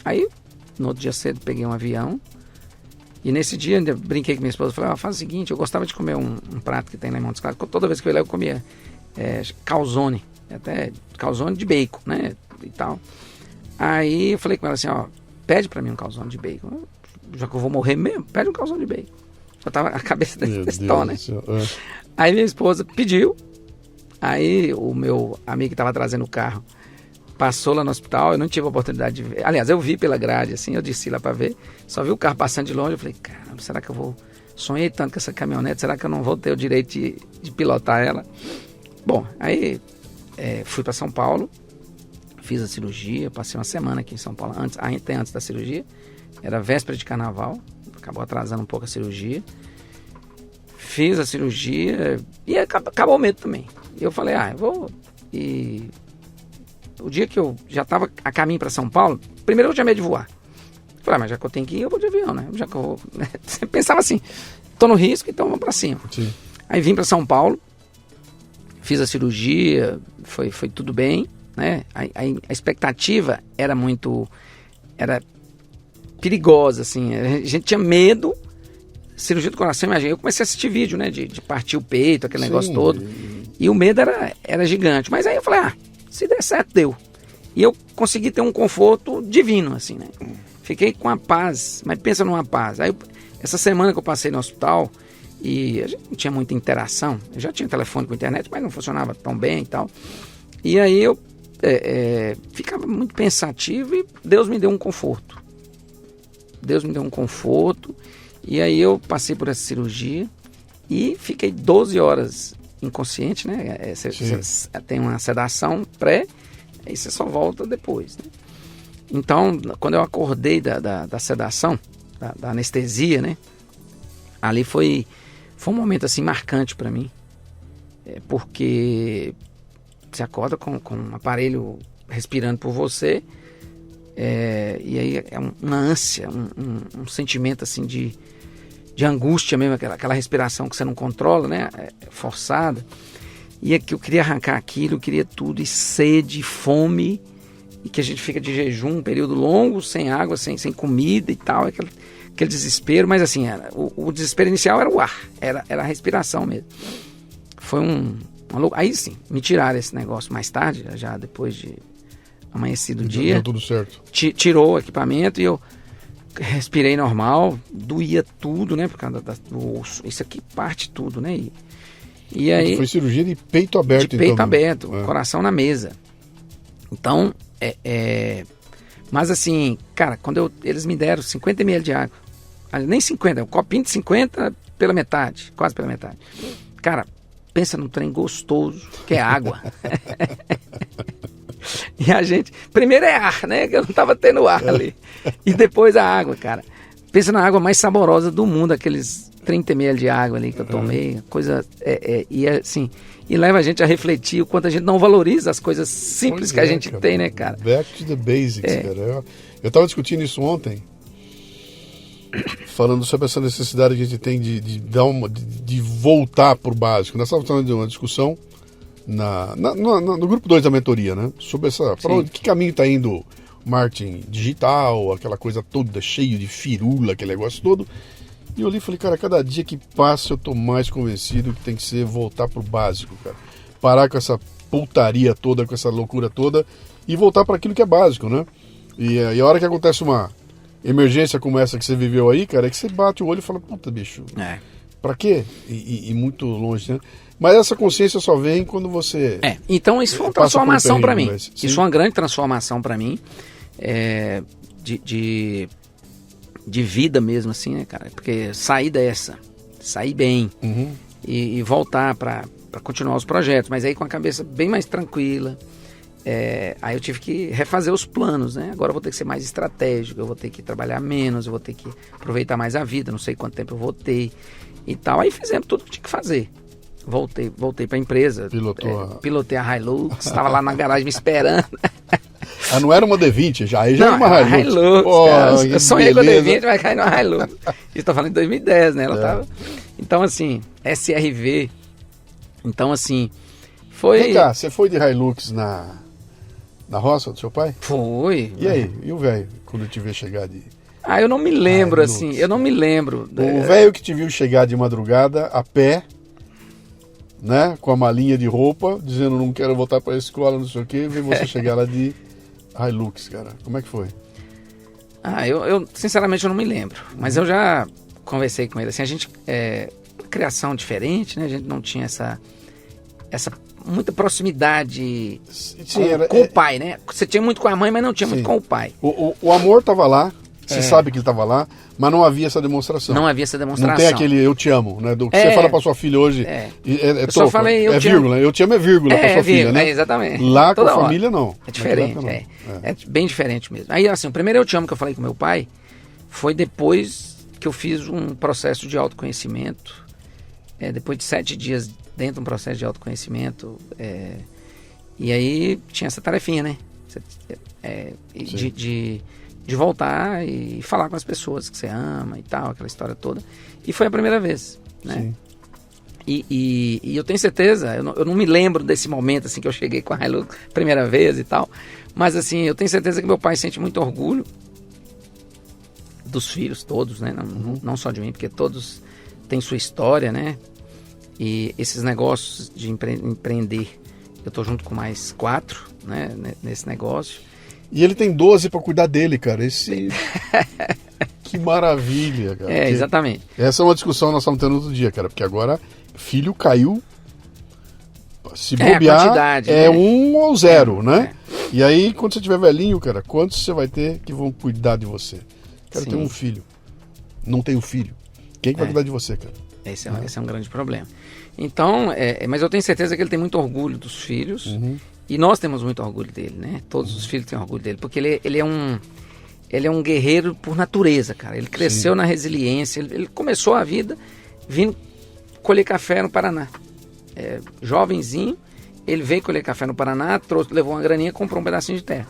Aí, no outro dia cedo, peguei um avião. E nesse dia, eu brinquei com minha esposa. Falei, faz o seguinte, eu gostava de comer um prato que tem lá em Montes Claros. Toda vez que eu ia lá, eu comia calzone. Até calzone de bacon, né? E tal. Aí eu falei com ela assim, pede pra mim um calzone de bacon. Já que eu vou morrer mesmo, pede um calzone de bacon. Já tava a cabeça desse tom, né? Aí minha esposa pediu. Aí o meu amigo que estava trazendo o carro passou lá no hospital, eu não tive a oportunidade de ver. Aliás, eu vi pela grade, assim, eu desci lá para ver, só vi o carro passando de longe, eu falei, caramba, será que eu vou... Sonhei tanto com essa caminhonete, será que eu não vou ter o direito de pilotar ela? Bom, aí fui para São Paulo, fiz a cirurgia, passei uma semana aqui em São Paulo, antes da cirurgia, era véspera de carnaval, acabou atrasando um pouco a cirurgia, fiz a cirurgia e acabou o medo também. E eu falei, eu vou... E o dia que eu já estava a caminho para São Paulo, primeiro eu tinha medo de voar. Falei, mas já que eu tenho que ir, eu vou de avião, né? Já que eu vou... Você pensava assim, tô no risco, então vamos para cima. Sim. Aí vim para São Paulo, fiz a cirurgia, foi tudo bem, né? A expectativa era perigosa, assim. A gente tinha medo. Cirurgia do coração, imagina, eu comecei a assistir vídeo, né, de partir o peito, aquele negócio todo, e o medo era gigante, mas aí eu falei, se der certo, deu. E eu consegui ter um conforto divino, assim, né, fiquei com a paz, mas pensa numa paz. Aí essa semana que eu passei no hospital, e a gente não tinha muita interação, eu já tinha telefone com internet, mas não funcionava tão bem e tal, e aí eu ficava muito pensativo e Deus me deu um conforto. E aí eu passei por essa cirurgia e fiquei 12 horas inconsciente, né? Você tem uma sedação pré, aí você só volta depois, né? Então, quando eu acordei da sedação, da anestesia, né? Ali foi um momento assim marcante para mim, porque você acorda com um aparelho respirando por você, e aí é uma ânsia, um sentimento assim de angústia mesmo, aquela respiração que você não controla, né? Forçada. E é que eu queria arrancar aquilo, eu queria tudo, e sede, fome, e que a gente fica de jejum um período longo, sem água, sem comida e tal, aquele desespero, mas assim, o desespero inicial era o ar, era a respiração mesmo. Foi uma loucura. Aí sim, me tiraram esse negócio mais tarde, já depois de amanhecido o dia. Deu tudo certo. Tirou o equipamento e eu respirei normal, doía tudo, né, por causa do osso. Isso aqui parte tudo, né? E aí... Foi cirurgia de peito aberto, de peito aberto, coração na mesa. Então, mas assim, cara, quando eles me deram 50 ml de água, nem 50, um copinho de 50 pela metade, quase pela metade. Cara, pensa num trem gostoso, que é água. E a gente, primeiro é ar, né, que eu não tava tendo ar ali. E depois a água, cara. Pensa na água mais saborosa do mundo, aqueles 30 ml de água ali que eu tomei, coisa, e assim, e leva a gente a refletir o quanto a gente não valoriza as coisas simples que a gente tem, né, cara? Back to the basics, cara. Eu tava discutindo isso ontem, falando sobre essa necessidade que a gente tem de voltar pro básico. Nós estávamos falando de uma discussão no grupo 2 da mentoria, né? Sobre que caminho está indo o marketing digital, aquela coisa toda cheio de firula, aquele negócio todo. E eu li e falei, cara, cada dia que passa eu tô mais convencido que tem que ser voltar pro básico, cara. Parar com essa putaria toda, com essa loucura toda e voltar para aquilo que é básico, né? E a hora que acontece uma emergência como essa que você viveu aí, cara, é que você bate o olho e fala, puta, bicho, pra quê? E muito longe, né? Mas essa consciência só vem quando você... Então isso foi uma transformação para mim. Isso foi uma grande transformação para mim. de vida mesmo, assim, né, cara? Porque sair dessa, sair bem e voltar para continuar os projetos, mas aí com a cabeça bem mais tranquila. Aí eu tive que refazer os planos, né? Agora eu vou ter que ser mais estratégico, eu vou ter que trabalhar menos, eu vou ter que aproveitar mais a vida, não sei quanto tempo eu vou ter e tal. Aí fizemos tudo que tinha que fazer. Voltei para a empresa, pilotei a Hilux, estava lá na garagem me esperando. Não era uma D20, já era uma Hilux. Cara, eu sonhei com a D20, vai cair numa Hilux. Estou falando em 2010, né? Ela tava... Então, assim, SRV. Então, assim, foi... Vem cá, você foi de Hilux na roça do seu pai? Foi. E aí? E o velho, quando te vê chegar de... eu não me lembro, assim, eu não me lembro. O velho que te viu chegar de madrugada, a pé, né, com a malinha de roupa, dizendo não quero voltar para a escola, não sei o quê, vê você chegar lá de Hilux, cara. Como é que foi? Eu sinceramente eu não me lembro, mas eu já conversei com ele, assim, a gente, criação diferente, né, a gente não tinha essa muita proximidade com o pai, né, você tinha muito com a mãe, mas não tinha muito com o pai. O amor estava lá, você sabe que ele estava lá, mas não havia essa demonstração. Não havia essa demonstração. Não tem aquele eu te amo, né? Do que você fala para sua filha hoje. Eu só falei eu te vírgula. amo. Eu te amo é vírgula para sua filha, né? Exatamente. Lá com a família não. É diferente, é bem diferente mesmo. Aí assim, o primeiro eu te amo que eu falei com meu pai foi depois que eu fiz um processo de autoconhecimento. Depois de 7 dias dentro de um processo de autoconhecimento. E aí tinha essa tarefinha, né? De voltar e falar com as pessoas que você ama e tal, aquela história toda. E foi a primeira vez, né? Sim. E eu tenho certeza, eu não me lembro desse momento assim que eu cheguei com a Hilux primeira vez e tal, mas assim, eu tenho certeza que meu pai sente muito orgulho dos filhos todos, né? Não só de mim, porque todos têm sua história, né? E esses negócios de empreender, eu tô junto com mais 4, né? Nesse negócio. E ele tem 12 para cuidar dele, cara. Que maravilha, cara. Exatamente. Essa é uma discussão que nós estamos tendo outro dia, cara. Porque agora, filho caiu, se bobear, né? 1 ou 0, né? E aí, quando você tiver velhinho, cara, quantos você vai ter que vão cuidar de você? Quero ter um filho. Não tenho filho. Quem vai cuidar de você, cara? Esse é um grande problema. Então, mas eu tenho certeza que ele tem muito orgulho dos filhos. E nós temos muito orgulho dele, né? Todos os filhos têm orgulho dele. Porque ele é um guerreiro por natureza, cara. Ele cresceu na resiliência. Ele começou a vida vindo colher café no Paraná. Jovenzinho, ele veio colher café no Paraná, levou uma graninha, comprou um pedacinho de terra.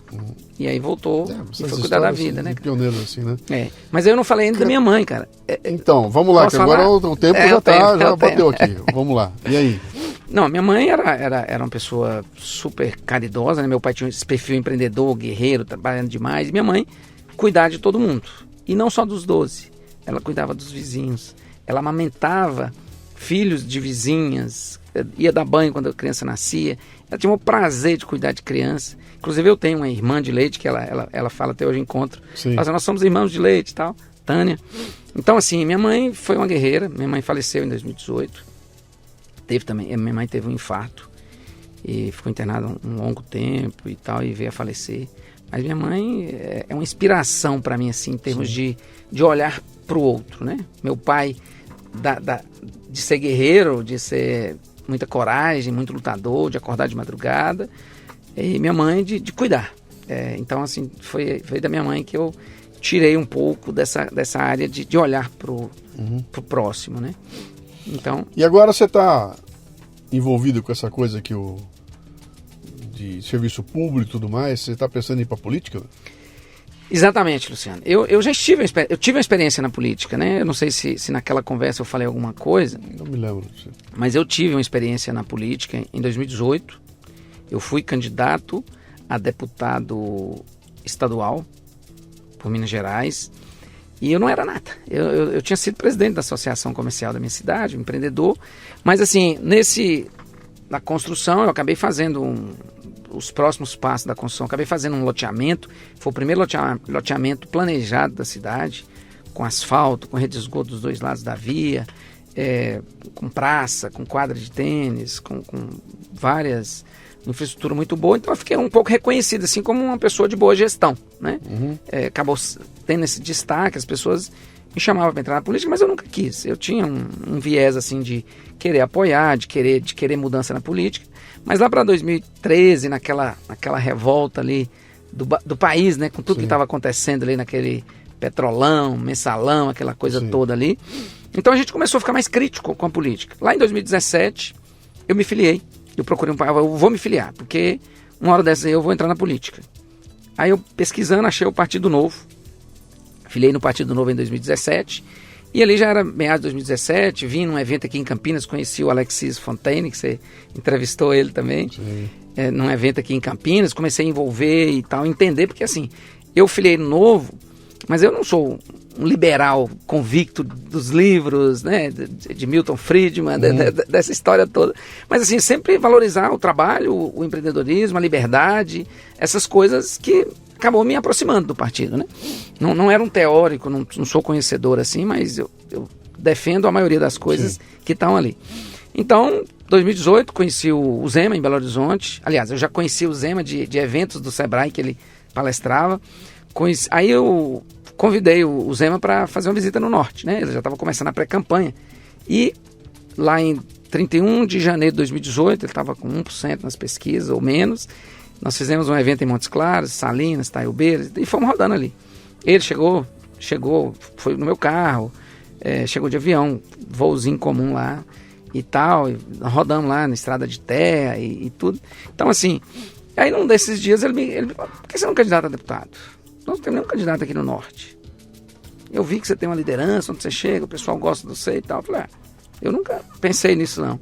E aí voltou e foi cuidar da vida, né? Pioneiro assim, né? Mas eu não falei ainda da minha mãe, cara. Então, vamos lá, que agora o tempo já bateu aqui. Vamos lá. E aí? Não, minha mãe era uma pessoa super caridosa, né? Meu pai tinha esse perfil empreendedor, guerreiro, trabalhando demais. E minha mãe cuidava de todo mundo. E não só dos 12. Ela cuidava dos vizinhos. Ela amamentava filhos de vizinhas, ia dar banho quando a criança nascia. Ela tinha o prazer de cuidar de criança. Inclusive eu tenho uma irmã de leite que ela fala até hoje em encontro. Fala assim, nós somos irmãos de leite e tal, Tânia. Então assim, minha mãe foi uma guerreira. Minha mãe faleceu em 2018. Minha mãe teve um infarto e ficou internada um longo tempo e tal, e veio a falecer. Mas minha mãe é uma inspiração para mim, assim, em termos de olhar para o outro, né? Meu pai, de ser guerreiro, de ser muita coragem, muito lutador, de acordar de madrugada, e minha mãe de cuidar. Então, assim, foi da minha mãe que eu tirei um pouco dessa área de olhar pro próximo, né? Então... E agora você está envolvido com essa coisa de serviço público e tudo mais, você está pensando em ir para a política? Exatamente, Luciano. Eu já tive uma experiência na política, né? Eu não sei se naquela conversa eu falei alguma coisa. Não me lembro. Mas eu tive uma experiência na política em 2018. Eu fui candidato a deputado estadual por Minas Gerais. E eu não era nada. Eu tinha sido presidente da associação comercial da minha cidade, um empreendedor. Mas assim, na construção, eu acabei fazendo os próximos passos da construção. Acabei fazendo um loteamento. Foi o primeiro loteamento planejado da cidade, com asfalto, com rede de esgoto dos 2 lados da via, com praça, com quadra de tênis, com várias infraestrutura muito boa, então eu fiquei um pouco reconhecido assim como uma pessoa de boa gestão, né? Acabou tendo esse destaque, as pessoas me chamavam para entrar na política, mas eu nunca quis. Eu tinha um viés assim de querer apoiar, de querer mudança na política, mas lá para 2013, naquela revolta ali do país, né, com tudo que estava acontecendo ali naquele petrolão, mensalão, aquela coisa toda ali, então a gente começou a ficar mais crítico com a política. Lá em 2017, eu me filiei. Eu procurei eu vou me filiar, porque uma hora dessas aí eu vou entrar na política. Aí eu pesquisando, achei o Partido Novo. Filiei no Partido Novo em 2017. E ali já era meados de 2017, vim num evento aqui em Campinas, conheci o Alexis Fontaine, que você entrevistou ele também. Num evento aqui em Campinas, comecei a envolver e tal, entender, porque assim, eu filiei no Novo, mas eu não sou um liberal convicto dos livros, né, de Milton Friedman, dessa história toda. Mas assim, sempre valorizar o trabalho, o empreendedorismo, a liberdade, essas coisas que acabou me aproximando do partido, né? Não era um teórico, não sou conhecedor assim, mas eu defendo a maioria das coisas que estão ali. Então, 2018, conheci o Zema em Belo Horizonte. Aliás, eu já conheci o Zema de eventos do Sebrae que ele palestrava. Aí eu convidei o Zema para fazer uma visita no Norte, né? Ele já estava começando a pré-campanha. E lá em 31 de janeiro de 2018, ele estava com 1% nas pesquisas, ou menos. Nós fizemos um evento em Montes Claros, Salinas, Taiobeiras, e fomos rodando ali. Ele chegou, foi no meu carro, chegou de avião, voozinho comum lá e tal, e rodamos lá na estrada de terra e tudo. Então, assim, aí num desses dias ele falou, por que você não é um candidato a deputado? Nós não temos nenhum candidato aqui no Norte. Eu vi que você tem uma liderança, onde você chega, o pessoal gosta de você e tal. Eu falei, eu nunca pensei nisso não.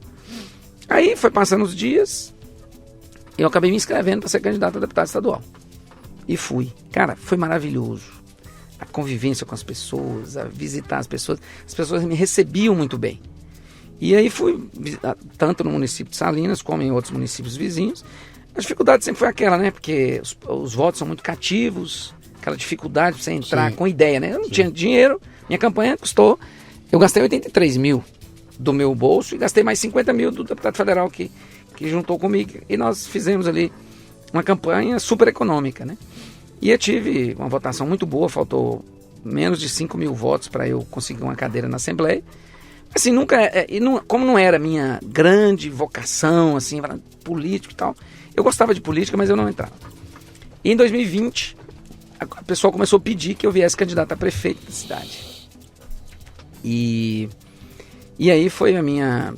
Aí foi passando os dias, eu acabei me inscrevendo para ser candidato a deputado estadual. E fui. Cara, foi maravilhoso. A convivência com as pessoas, a visitar as pessoas me recebiam muito bem. E aí fui, tanto no município de Salinas, como em outros municípios vizinhos. A dificuldade sempre foi aquela, né? Porque os votos são muito cativos, aquela dificuldade de você entrar com ideia, né? Eu não tinha dinheiro, minha campanha custou, eu gastei 83 mil do meu bolso e gastei mais 50 mil do deputado federal que juntou comigo, e nós fizemos ali uma campanha super econômica, né? E eu tive uma votação muito boa, faltou menos de 5 mil votos para eu conseguir uma cadeira na Assembleia. Assim, como não era minha grande vocação, assim, político e tal, eu gostava de política, mas eu não entrava. E em 2020, a pessoa começou a pedir que eu viesse candidato a prefeito da cidade. E aí foi a minha...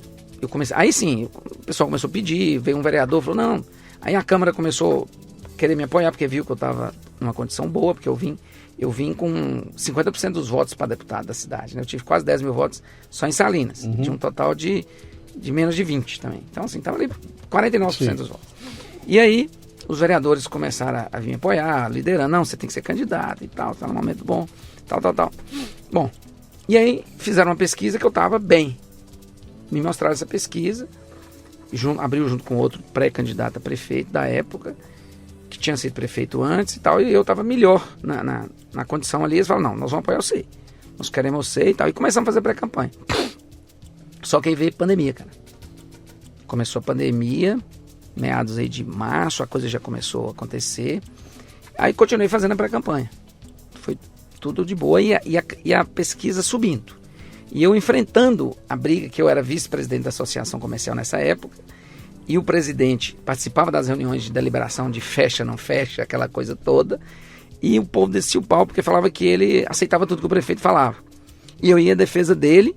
Aí sim, o pessoal começou a pedir, veio um vereador, falou, não. Aí a Câmara começou a querer me apoiar, porque viu que eu estava numa condição boa, porque eu vim com 50% dos votos para deputado da cidade, né? Eu tive quase 10 mil votos só em Salinas, de um total de menos de 20 também. Então, assim, estava ali 49% dos votos. E aí, os vereadores começaram a vir apoiar, liderando, não, você tem que ser candidato e tal, tá num momento bom, tal. Bom, e aí fizeram uma pesquisa que eu estava bem. Me mostraram essa pesquisa, abriu junto com outro pré-candidato a prefeito da época, que tinha sido prefeito antes e tal, e eu estava melhor na condição ali. Eles falaram, não, nós vamos apoiar você, nós queremos você e tal, e começamos a fazer pré-campanha. Só que aí veio pandemia, cara. Começou a pandemia, meados aí de março, a coisa já começou a acontecer, aí continuei fazendo a pré-campanha. Foi tudo de boa e a pesquisa subindo. E eu enfrentando a briga, que eu era vice-presidente da Associação Comercial nessa época, e o presidente participava das reuniões de deliberação de fecha, não fecha, aquela coisa toda, e o povo descia o pau porque falava que ele aceitava tudo que o prefeito falava. E eu ia à defesa dele,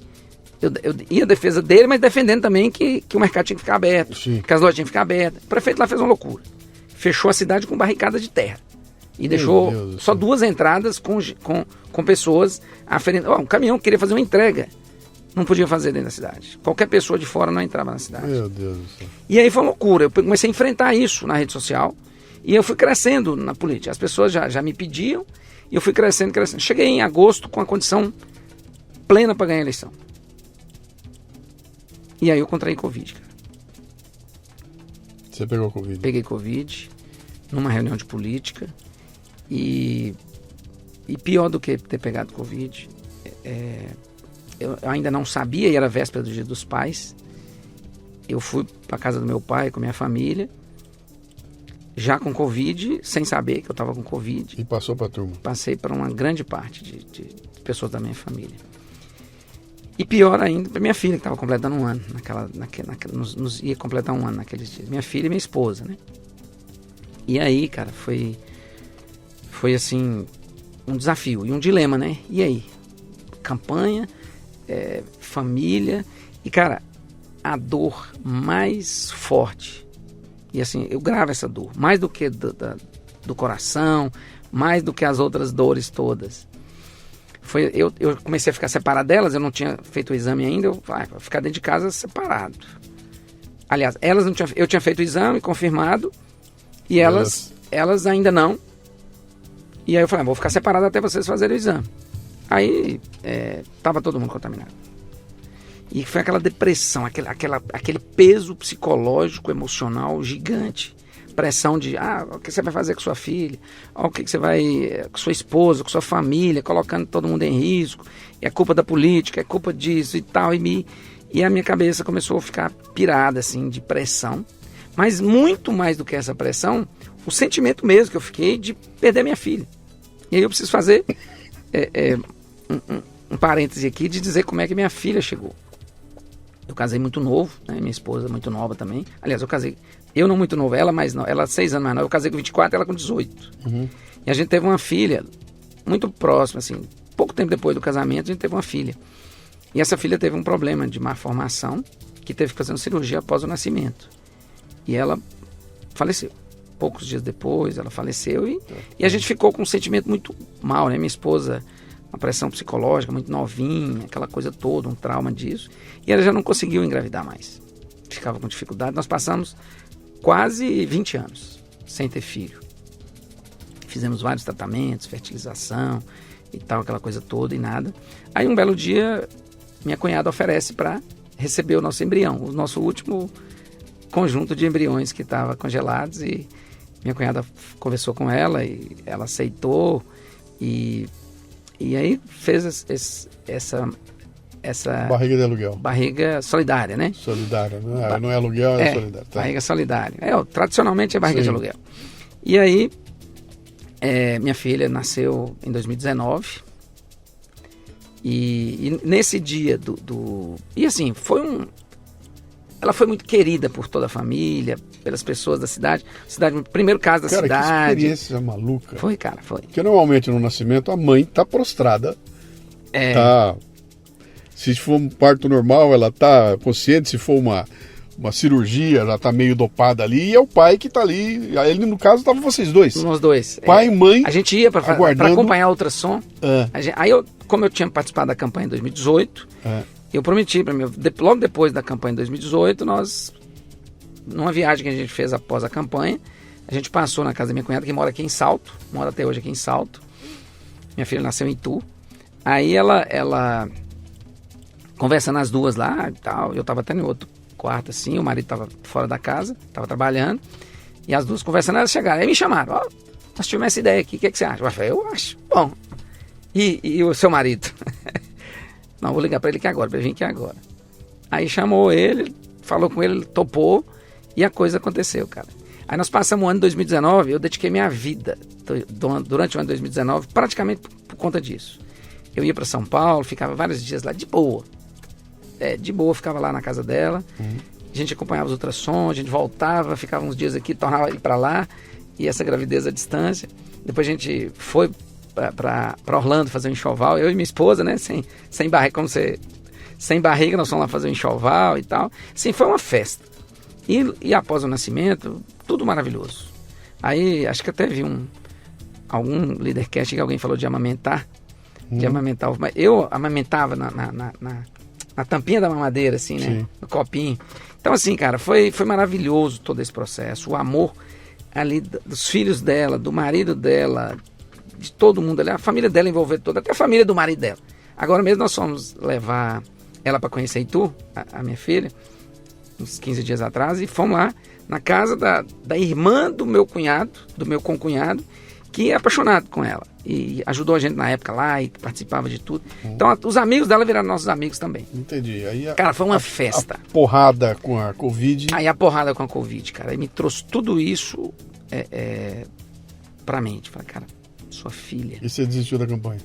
mas defendendo também que o mercado tinha que ficar aberto, que as lojas tinham que ficar abertas. O prefeito lá fez uma loucura. Fechou a cidade com barricada de terra. E deixou só 2 entradas com pessoas aferendo. Um caminhão queria fazer uma entrega, não podia fazer dentro da cidade. Qualquer pessoa de fora não entrava na cidade. Meu Deus do céu. E aí foi uma loucura. Eu comecei a enfrentar isso na rede social e eu fui crescendo na política. As pessoas já me pediam e eu fui crescendo. Cheguei em agosto com a condição plena para ganhar a eleição. E aí eu contraí Covid, cara. Você pegou Covid? Peguei Covid numa reunião de política. E pior do que ter pegado Covid, eu ainda não sabia, e era véspera do Dia dos Pais. Eu fui para casa do meu pai com minha família já com Covid, sem saber que eu estava com Covid. E passou para a turma. Passei para uma grande parte de pessoas da minha família. E pior ainda, para minha filha, que estava completando um ano. Nos ia completar um ano naqueles dias. Minha filha e minha esposa, né? E aí, cara, foi assim, um desafio e um dilema, né? E aí? Campanha, família. E, cara, a dor mais forte. E assim, eu gravo essa dor. Mais do que do coração, mais do que as outras dores todas. Eu comecei a ficar separado delas, eu não tinha feito o exame ainda, vou ficar dentro de casa separado. Aliás, eu tinha feito o exame, confirmado, e elas ainda não. E aí eu falei, vou ficar separado até vocês fazerem o exame. Aí, tava todo mundo contaminado. E foi aquela depressão, aquele peso psicológico, emocional gigante. Pressão de, o que você vai fazer com sua filha? O que você vai com sua esposa, com sua família, colocando todo mundo em risco. É culpa da política, é culpa disso e tal. E a minha cabeça começou a ficar pirada, assim, de pressão. Mas muito mais do que essa pressão, o sentimento mesmo que eu fiquei de perder minha filha. E aí eu preciso fazer um parêntese aqui de dizer como é que minha filha chegou. Eu casei muito novo, né? Minha esposa muito nova também. Aliás, eu não muito novo, ela mais não, ela 6 anos mais nova, eu casei com 24, ela com 18. Uhum. E a gente teve uma filha muito próxima, assim, pouco tempo depois do casamento, a gente teve uma filha. E essa filha teve um problema de má formação, que teve que fazer uma cirurgia após o nascimento. E ela faleceu. Poucos dias depois, ela faleceu e a gente ficou com um sentimento muito mal, né? Minha esposa, uma pressão psicológica, muito novinha, aquela coisa toda, um trauma disso. E ela já não conseguiu engravidar mais. Ficava com dificuldade. Nós passamos quase 20 anos sem ter filho. Fizemos vários tratamentos, fertilização e tal, aquela coisa toda e nada. Aí um belo dia, minha cunhada oferece para receber o nosso embrião, o nosso último conjunto de embriões que estava congelados, e minha cunhada conversou com ela e ela aceitou e aí fez essa barriga de aluguel. Barriga solidária, né? Solidária, não é aluguel, é solidária. Tá. Barriga solidária. Tradicionalmente é barriga de aluguel. E aí, minha filha nasceu em 2019. E nesse dia E assim, ela foi muito querida por toda a família, pelas pessoas da cidade. Primeiro caso da cidade. Cara, que experiência maluca. Foi, cara, foi. Porque normalmente no nascimento a mãe tá prostrada. Se for um parto normal, ela tá consciente. Se for uma cirurgia, ela tá meio dopada ali. E é o pai que tá ali. Aí, no caso, estavam vocês dois. Nós dois. Pai e mãe. A gente ia para acompanhar o ultrassom. Aí, como eu tinha participado da campanha em 2018, eu prometi para mim, logo depois da campanha em 2018, numa viagem que a gente fez após a campanha, a gente passou na casa da minha cunhada, que mora aqui em Salto, mora até hoje aqui em Salto. Minha filha nasceu em Itu. Aí ela conversando as duas lá e tal, eu tava até em outro quarto assim, o marido tava fora da casa, tava trabalhando, e as duas conversando, elas chegaram, aí me chamaram, nós tivemos essa ideia aqui, o que você acha? Eu falei, eu acho bom. E o seu marido? Não, vou ligar para ele aqui agora, para ele vir aqui agora. Aí chamou ele, falou com ele, ele topou, e a coisa aconteceu, cara. Aí nós passamos o ano de 2019, eu dediquei minha vida durante o ano de 2019, praticamente por conta disso. Eu ia para São Paulo, ficava vários dias lá, de boa. Ficava lá na casa dela. A gente acompanhava os ultrassons, a gente voltava, ficava uns dias aqui, tornava ir para lá, e essa gravidez à distância. Depois a gente foi para Orlando fazer um enxoval, eu e minha esposa, né, sem barriga, sem barriga, nós fomos lá fazer um enxoval e tal. Assim, foi uma festa. E após o nascimento, tudo maravilhoso. Aí, acho que até vi algum Leadercast que alguém falou de amamentar, mas eu amamentava na tampinha da mamadeira, assim, né? Sim. No copinho. Então, assim, cara, foi maravilhoso todo esse processo. O amor ali dos filhos dela, do marido dela, de todo mundo ali, a família dela envolvida toda, até a família do marido dela. Agora mesmo nós fomos levar ela para conhecer Itu, a minha filha, uns 15 dias atrás, e fomos lá na casa da irmã do meu cunhado, do meu concunhado, que é apaixonado com ela. E ajudou a gente na época lá e participava de tudo. Então os amigos dela viraram nossos amigos também. Entendi. Aí cara, foi uma festa. A porrada com a Covid. Aí a porrada com a Covid, cara. Aí me trouxe tudo isso pra mente. Falei, cara, sua filha... E você desistiu da campanha?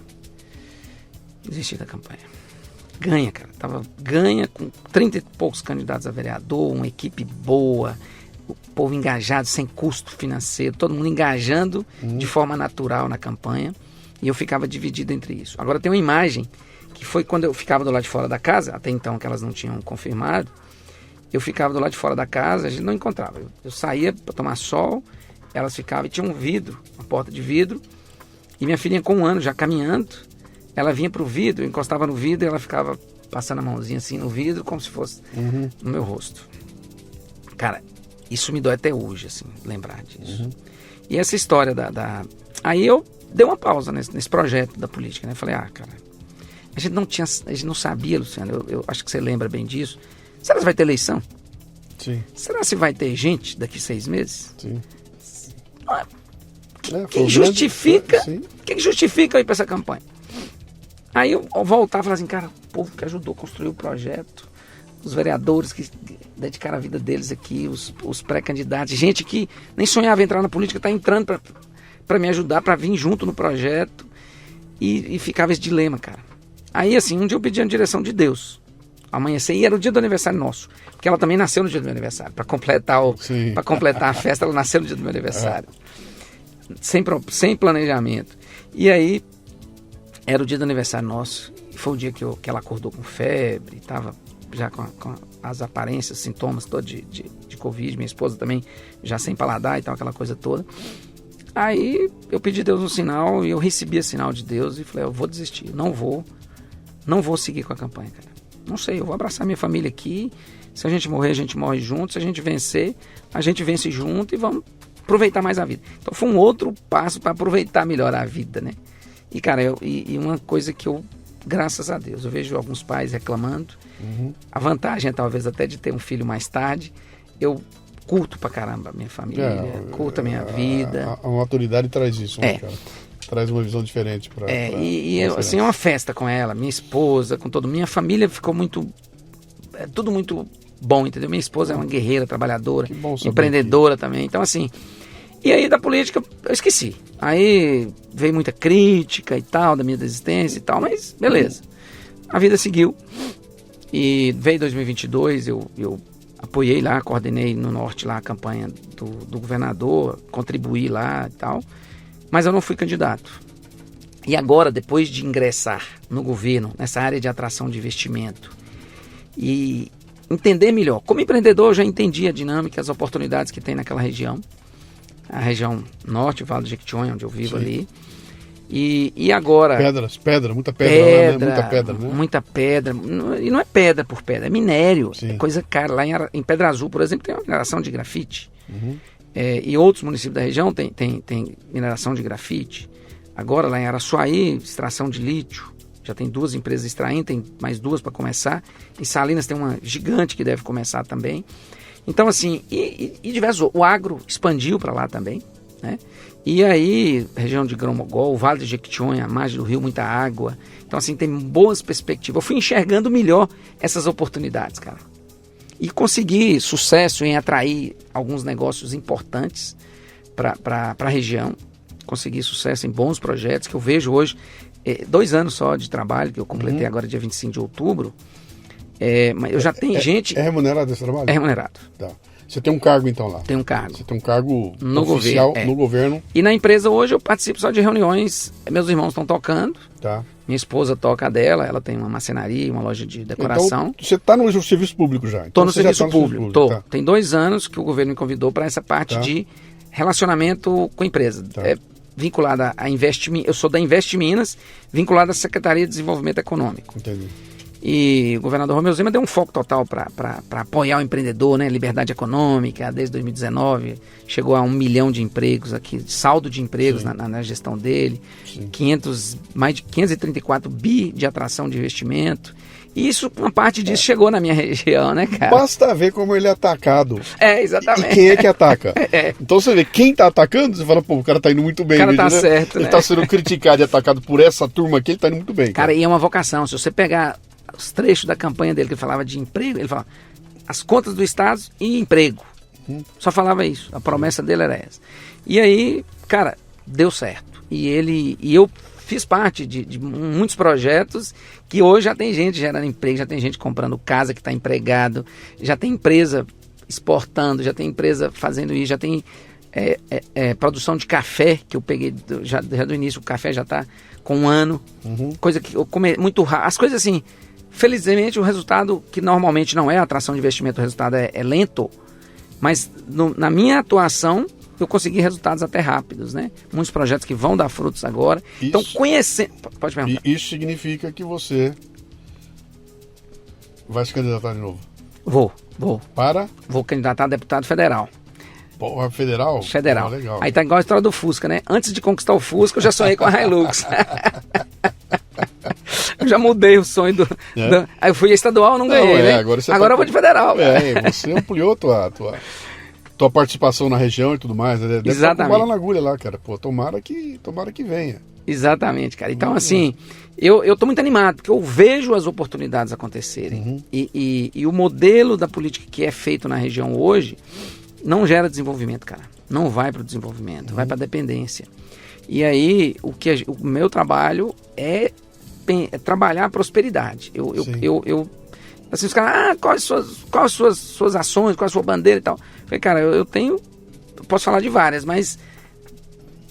Desisti da campanha. Ganha, cara. Ganha com 30 e poucos candidatos a vereador, uma equipe boa, o povo engajado, sem custo financeiro, todo mundo engajando de forma natural na campanha. E eu ficava dividido entre isso. Agora tem uma imagem que foi quando eu ficava do lado de fora da casa, até então que elas não tinham confirmado, eu ficava do lado de fora da casa, a gente não encontrava. Eu saía para tomar sol, elas ficavam e tinha um vidro, uma porta de vidro, e minha filhinha com 1 ano já caminhando, ela vinha pro vidro, eu encostava no vidro e ela ficava passando a mãozinha assim no vidro, como se fosse no meu rosto. Cara, isso me dói até hoje, assim, lembrar disso. E essa história Aí eu dei uma pausa nesse projeto da política, né? Falei, cara, a gente não sabia, Luciano, eu acho que você lembra bem disso. Será que vai ter eleição? Sim. Será que vai ter gente daqui 6 meses? Sim. O que justifica? Que justifica ir para essa campanha? Aí eu voltava e falava assim, cara, o povo que ajudou a construir o projeto, os vereadores que dedicaram a vida deles aqui, os pré-candidatos, gente que nem sonhava entrar na política, está entrando para me ajudar, para vir junto no projeto, e ficava esse dilema, cara. Aí assim, um dia eu pedi a direção de Deus, amanhecer, e era o dia do aniversário nosso, porque ela também nasceu no dia do meu aniversário, para completar a festa, ela nasceu no dia do meu aniversário, sem planejamento. E aí era o dia do aniversário nosso, e foi o dia que ela acordou com febre, estava já com as aparências, sintomas todos de Covid, minha esposa também já sem paladar e tal, aquela coisa toda. Aí eu pedi a Deus um sinal, e eu recebi esse sinal de Deus, e falei, eu vou desistir, não vou seguir com a campanha, cara. Não sei, eu vou abraçar minha família aqui, se a gente morrer, a gente morre junto, se a gente vencer, a gente vence junto, e vamos aproveitar mais a vida. Então foi um outro passo para aproveitar melhor a vida, né? E cara, e uma coisa que eu, graças a Deus, eu vejo alguns pais reclamando, a vantagem é talvez até de ter um filho mais tarde, eu curto pra caramba a minha família, curto a minha vida. A maturidade traz isso, né, cara? Traz uma visão diferente pra assim, é uma festa com ela, minha esposa, com todo minha família ficou tudo muito bom, entendeu? Minha esposa é uma guerreira, trabalhadora, empreendedora também, então assim. E aí da política eu esqueci. Aí veio muita crítica e tal, da minha desistência e tal, mas beleza. A vida seguiu. E veio 2022, eu apoiei lá, coordenei no Norte lá a campanha do governador, contribuí lá e tal, mas eu não fui candidato. E agora, depois de ingressar no governo, nessa área de atração de investimento, e entender melhor, como empreendedor eu já entendi a dinâmica, as oportunidades que tem naquela região, a região norte, o Vale do Jequitinhonha, onde eu vivo ali. E agora... Muita pedra lá, né? Muita pedra, né? Muita pedra. E não é pedra por pedra, é minério. É coisa cara. Lá em Pedra Azul, por exemplo, tem uma mineração de grafite. E outros municípios da região tem mineração de grafite. Agora, lá em Araçuaí, extração de lítio. Já tem 2 empresas extraindo, tem mais 2 para começar. Em Salinas tem uma gigante que deve começar também. Então, assim, e diversos. O agro expandiu para lá também, né? E aí, região de Grão-Mogol, o Vale de Jequitinhonha, a margem do rio, muita água. Então, assim, tem boas perspectivas. Eu fui enxergando melhor essas oportunidades, cara. E consegui sucesso em atrair alguns negócios importantes para a região. Consegui sucesso em bons projetos que eu vejo hoje. 2 anos só de trabalho, que eu completei agora dia 25 de outubro. Mas eu já tenho gente... É remunerado esse trabalho? É remunerado. Tá. Você tem um cargo então lá? Tem um cargo. Você tem um cargo oficial no governo? E na empresa hoje eu participo só de reuniões, meus irmãos estão tocando. Tá. Minha esposa toca a dela, ela tem uma marcenaria, uma loja de decoração. Então você está no serviço público já? Estou no serviço público, Tá. Tem 2 anos que o governo me convidou para essa parte de relacionamento com a empresa. Tá. Vinculada a eu sou da Invest Minas, vinculada à Secretaria de Desenvolvimento Econômico. Entendi. E o governador Romeu Zema deu um foco total para apoiar o empreendedor, né? Liberdade econômica, desde 2019 chegou a 1 milhão de empregos aqui, saldo de empregos na gestão dele, mais de 534 bi de atração de investimento. E isso, uma parte disso chegou na minha região, né, cara? Basta ver como ele é atacado. Exatamente. E quem é que ataca? Então você vê, quem tá atacando, você fala, pô, o cara tá indo muito bem. O cara tá certo, Ele né? tá sendo criticado e atacado por essa turma aqui, ele tá indo muito bem. Cara, e é uma vocação. Se você pegar os trechos da campanha dele, que ele falava de emprego, ele falava as contas do Estado e emprego. Só falava isso. A promessa dele era essa. E aí, cara, deu certo. E eu fiz parte de muitos projetos que hoje já tem gente gerando emprego, já tem gente comprando casa que está empregado, já tem empresa exportando, já tem empresa fazendo isso, já tem produção de café, que eu peguei já do início, o café já está com 1 ano, coisa que eu muito raro. As coisas assim, felizmente o resultado, que normalmente não é atração de investimento, o resultado é lento, mas na minha atuação eu consegui resultados até rápidos, né? Muitos projetos que vão dar frutos agora. Isso, então, conhecendo... Pode perguntar. Isso significa que você vai se candidatar de novo? Vou. Vou candidatar a deputado federal. Porra, federal? Federal. Ah, legal. Aí tá igual a história do Fusca, né? Antes de conquistar o Fusca, eu já sonhei com a Hilux. Eu já mudei o sonho Aí eu fui estadual, não ganhei, né? Agora eu vou de federal. Você ampliou tua participação na região e tudo mais, né? Deve estar com bala na agulha lá, cara. Pô, tomara que venha. Exatamente, cara. Então, assim, eu tô muito animado, porque eu vejo as oportunidades acontecerem. E o modelo da política que é feito na região hoje não gera desenvolvimento, cara. Não vai para o desenvolvimento, vai para a dependência. E aí, o meu trabalho é trabalhar a prosperidade. Assim, os caras, quais as suas ações, qual a sua bandeira e tal. Eu falei, cara, eu posso falar de várias, mas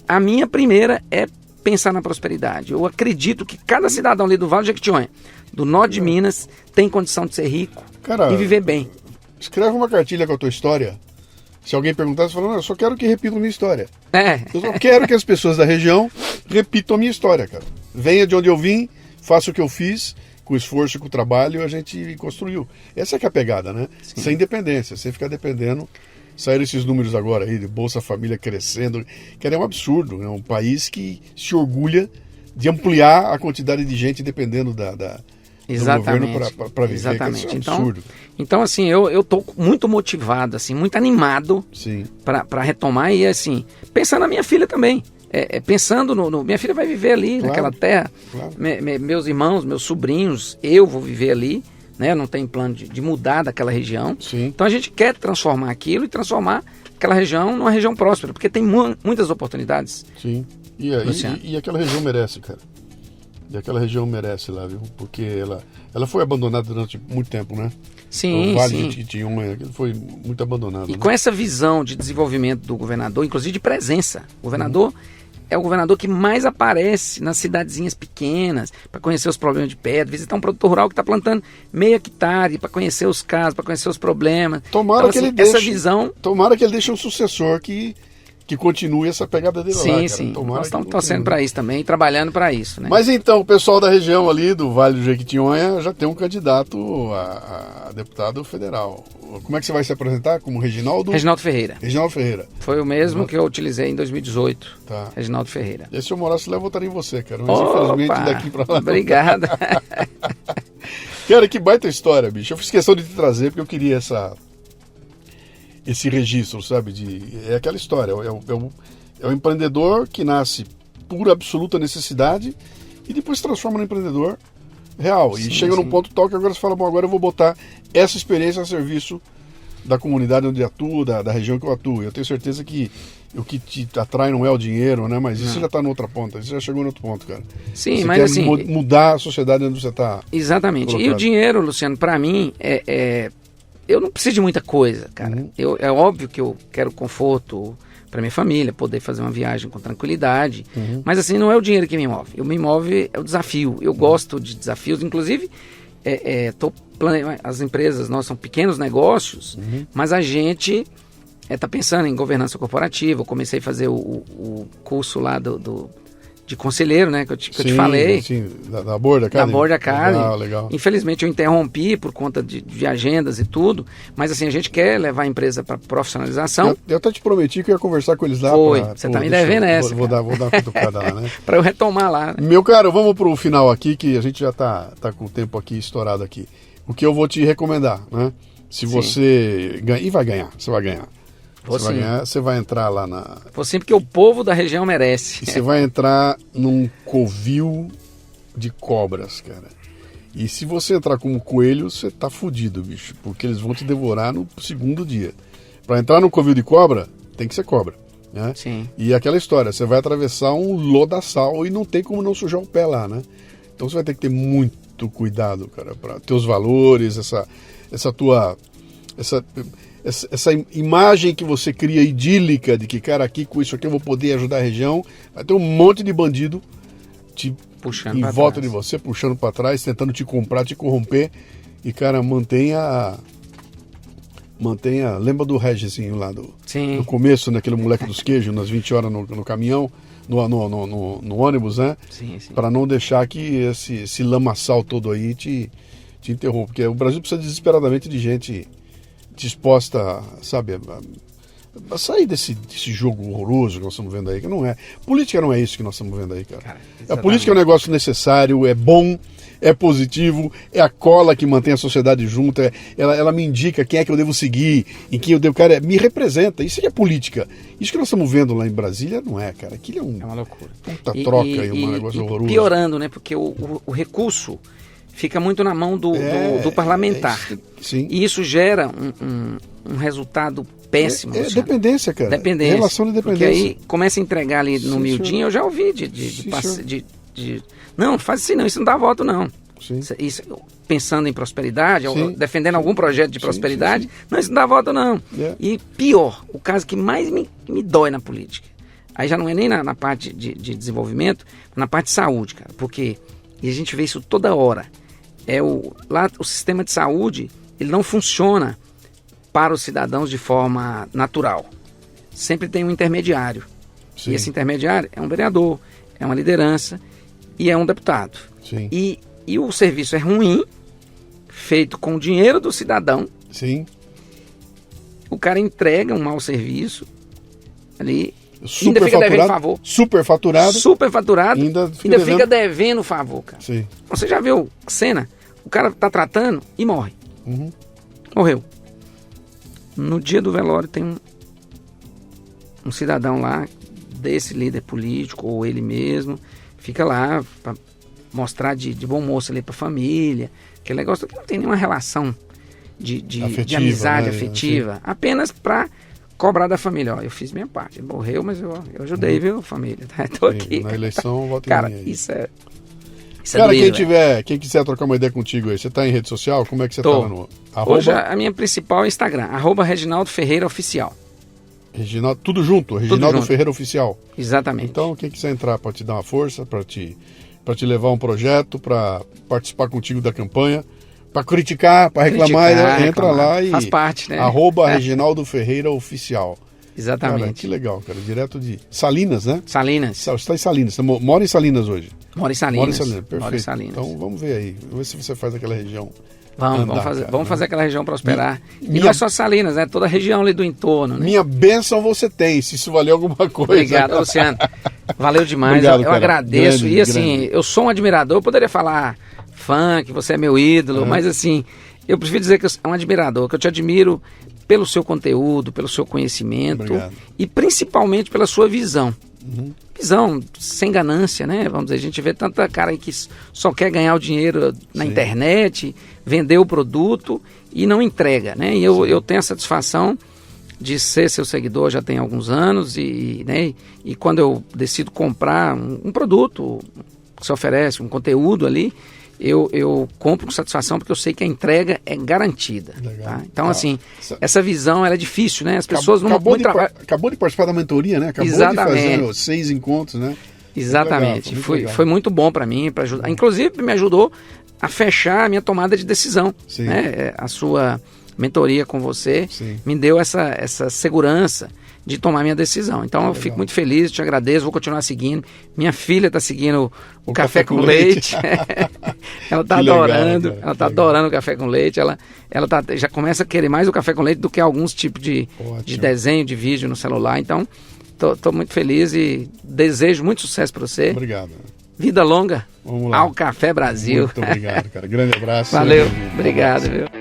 a minha primeira é pensar na prosperidade. Eu acredito que cada cidadão ali do Vale do Jequitinhonha, do norte de Minas, tem condição de ser rico, cara, e viver bem. Escreve uma cartilha com a tua história. Se alguém perguntar, você fala, não, eu só quero que repitam a minha história. Eu só quero que as pessoas da região repitam a minha história, cara. Venha de onde eu vim, faça o que eu fiz, com esforço e com o trabalho a gente construiu. Essa é que é a pegada, né? Sim. Sem dependência, sem ficar dependendo. Saíram esses números agora aí de Bolsa Família crescendo, que é um absurdo, né? Um país que se orgulha de ampliar a quantidade de gente dependendo do governo para viver. Exatamente. Que é um absurdo. Então, assim, eu tô muito motivado, assim, muito animado para retomar e, assim, pensando na minha filha também. Pensando minha filha vai viver ali, naquela terra, meus irmãos, meus sobrinhos, eu vou viver ali, né? Não tem plano de mudar daquela região. Sim. Então a gente quer transformar aquilo e transformar aquela região numa região próspera, porque tem muitas oportunidades. Sim, e aquela região merece, cara. E aquela região merece lá, viu? Porque ela foi abandonada durante muito tempo, né? Sim, o Vale de Jequitinhonha foi muito abandonado. E com essa visão de desenvolvimento do governador, inclusive de presença, o governador é o governador que mais aparece nas cidadezinhas pequenas, para conhecer os problemas de perto, visitar um produtor rural que está plantando meio hectare, para conhecer os casos, para conhecer os problemas. Tomara então, tomara que ele deixe um sucessor que continue essa pegada dele lá, cara. Sim. Nós estamos torcendo para isso também, trabalhando para isso, né? Mas então, o pessoal da região ali, do Vale do Jequitinhonha, já tem um candidato a deputado federal. Como é que você vai se apresentar? Como Reginaldo? Reginaldo Ferreira. Reginaldo Ferreira. Foi o mesmo que eu utilizei em 2018. Tá. Reginaldo Ferreira. E se eu morasse lá, eu votaria em você, cara. Mas infelizmente daqui pra lá... Obrigado. Cara, que baita história, bicho. Eu fiz questão de te trazer porque eu queria esse registro, sabe? É aquela história. É o empreendedor que nasce por absoluta necessidade e depois se transforma no empreendedor real. E chega num ponto tal que agora você fala, bom, agora eu vou botar essa experiência a serviço da comunidade onde atuo, da região que eu atuo. Eu tenho certeza que o que te atrai não é o dinheiro, né? Mas isso já está noutra ponta, isso já chegou no outro ponto, cara. Sim, você mas quer assim... mudar a sociedade onde você está. Exatamente. Colocado. E o dinheiro, Luciano, para mim, eu não preciso de muita coisa, cara. É óbvio que eu quero conforto para minha família, poder fazer uma viagem com tranquilidade, mas assim, não é o dinheiro que me move. Me move é o desafio. Eu gosto de desafios, inclusive as empresas, nós são pequenos negócios, mas a gente está pensando em governança corporativa. Eu comecei a fazer o curso lá de conselheiro, né, que eu te falei. Sim, da Board Academy. Da Board Academy. Legal. Infelizmente eu interrompi por conta de agendas e tudo, mas assim, a gente quer levar a empresa para profissionalização. Eu até te prometi que eu ia conversar com eles lá. Você tá me devendo essa. Vou dar uma cutucada lá, né? Para eu retomar lá. Né? Meu caro, vamos pro final aqui, que a gente já tá com o tempo aqui estourado aqui. O que eu vou te recomendar, né? Se você ganhar, e vai ganhar, você vai ganhar. Você vai entrar lá na... Vou sim, porque o povo da região merece. E você vai entrar num covil de cobras, cara. E se você entrar como coelho, você tá fudido, bicho. Porque eles vão te devorar no segundo dia. Para entrar no covil de cobra, tem que ser cobra. né? Sim. E aquela história, você vai atravessar um lodaçal e não tem como não sujar o pé lá, né? Então você vai ter que ter muito cuidado, cara, para teus valores, essa tua essa imagem que você cria idílica de que, cara, aqui com isso aqui eu vou poder ajudar a região. Vai ter um monte de bandido Puxando em pra volta trás. de você, puxando para trás, tentando te comprar, te corromper. E, cara, mantenha. Lembra do Regisinho lá Sim. no começo, naquele moleque dos queijos, nas 20 horas no caminhão, no ônibus, né? Sim. Para não deixar que esse lamaçal todo aí te interrompa. Porque o Brasil precisa desesperadamente de gente disposta, sabe, a sair desse jogo horroroso que nós estamos vendo aí, que não é. Política não é isso que nós estamos vendo aí, cara. A política é um negócio necessário, é bom, é positivo, é a cola que mantém a sociedade junta, ela me indica quem é que eu devo seguir, em quem eu devo, cara, me representa. Isso é política. Isso que nós estamos vendo lá em Brasília não é, cara. Aquilo é uma loucura. Puta troca e um negócio horroroso. Piorando, né? Porque o recurso fica muito na mão do parlamentar. Sim. E isso gera um resultado péssimo. Dependência, cara. Dependência. Relação de dependência. Porque aí começa a entregar ali no miudinho, eu já ouvi não, faz assim não, isso não dá voto não. Sim. Isso, pensando em prosperidade, defendendo algum projeto de prosperidade, sim. não, isso não dá voto não. E pior, o caso que mais me dói na política, aí já não é nem na parte de desenvolvimento, mas na parte de saúde, cara, porque e a gente vê isso toda hora. Lá o sistema de saúde, ele não funciona para os cidadãos de forma natural. Sempre tem um intermediário. Sim. E esse intermediário é um vereador, é uma liderança e é um deputado. Sim. E o serviço é ruim, feito com o dinheiro do cidadão. Sim. O cara entrega um mau serviço ali, ainda fica devendo favor. Superfaturado. Ainda fica devendo favor, cara. Sim. Você já viu cena? O cara tá tratando e morre. Uhum. Morreu. No dia do velório tem um cidadão lá, desse líder político, ou ele mesmo, fica lá para mostrar de bom moço ali pra família. Aquele negócio que não tem nenhuma relação de amizade, né? afetiva. Apenas pra cobrar da família. Ó, eu fiz minha parte. Ele morreu, mas eu ajudei, viu, família? Tô aqui. Na eleição, voto cara, em mim aí. Isso é cara, doído, quem quiser trocar uma ideia contigo aí, você tá em rede social? Como é que você tá lá no... Hoje a minha principal é Instagram, @Reginaldo Ferreira Oficial. Reginaldo, tudo junto, Reginaldo Ferreira Oficial. Exatamente. Então, quem quiser entrar para te dar uma força, para te levar um projeto, para participar contigo da campanha, para criticar, para reclamar, entra lá e... Faz parte, né? Reginaldo Ferreira Oficial. Exatamente. Cara, que legal, cara. Direto de Salinas, né? Salinas. Você está em Salinas. Você mora em Salinas hoje? Moro em Salinas. Perfeito. Moro em Salinas. Então vamos ver aí. Vamos ver se você faz aquela região. Vamos fazer aquela região prosperar. E não é só Salinas, né? Toda a região ali do entorno, né? Minha bênção você tem, se isso valer alguma coisa. Obrigado, Luciano. Valeu demais. Obrigado, eu agradeço. Grande, e assim, eu sou um admirador. Eu poderia falar funk, você é meu ídolo, mas assim, eu prefiro dizer que eu sou um admirador, que eu te admiro pelo seu conteúdo, pelo seu conhecimento. Obrigado. E principalmente pela sua visão. Visão sem ganância, né? Vamos dizer, a gente vê tanta cara aí que só quer ganhar o dinheiro na internet, vender o produto e não entrega, né? E eu tenho a satisfação de ser seu seguidor já tem alguns anos e quando eu decido comprar um produto que se oferece, um conteúdo ali, eu compro com satisfação porque eu sei que a entrega é garantida. Tá? Então, assim, essa visão ela é difícil, né? As pessoas acabou de participar da mentoria, né? Acabou de fazer 6 encontros, né? Exatamente. Foi muito bom para mim, para ajudar. Inclusive, me ajudou a fechar a minha tomada de decisão. Né? A sua mentoria com você me deu essa segurança de tomar minha decisão. Então eu fico muito feliz, te agradeço, vou continuar seguindo. Minha filha está seguindo o Café com Leite. Ela está adorando, ela está adorando o Café com Leite. Ela já começa a querer mais o Café com Leite do que alguns tipos de desenho, de vídeo no celular. Então, estou muito feliz e desejo muito sucesso para você. Obrigado. Vida longa ao Café Brasil. Muito obrigado, cara. Grande abraço. Valeu, obrigado, viu?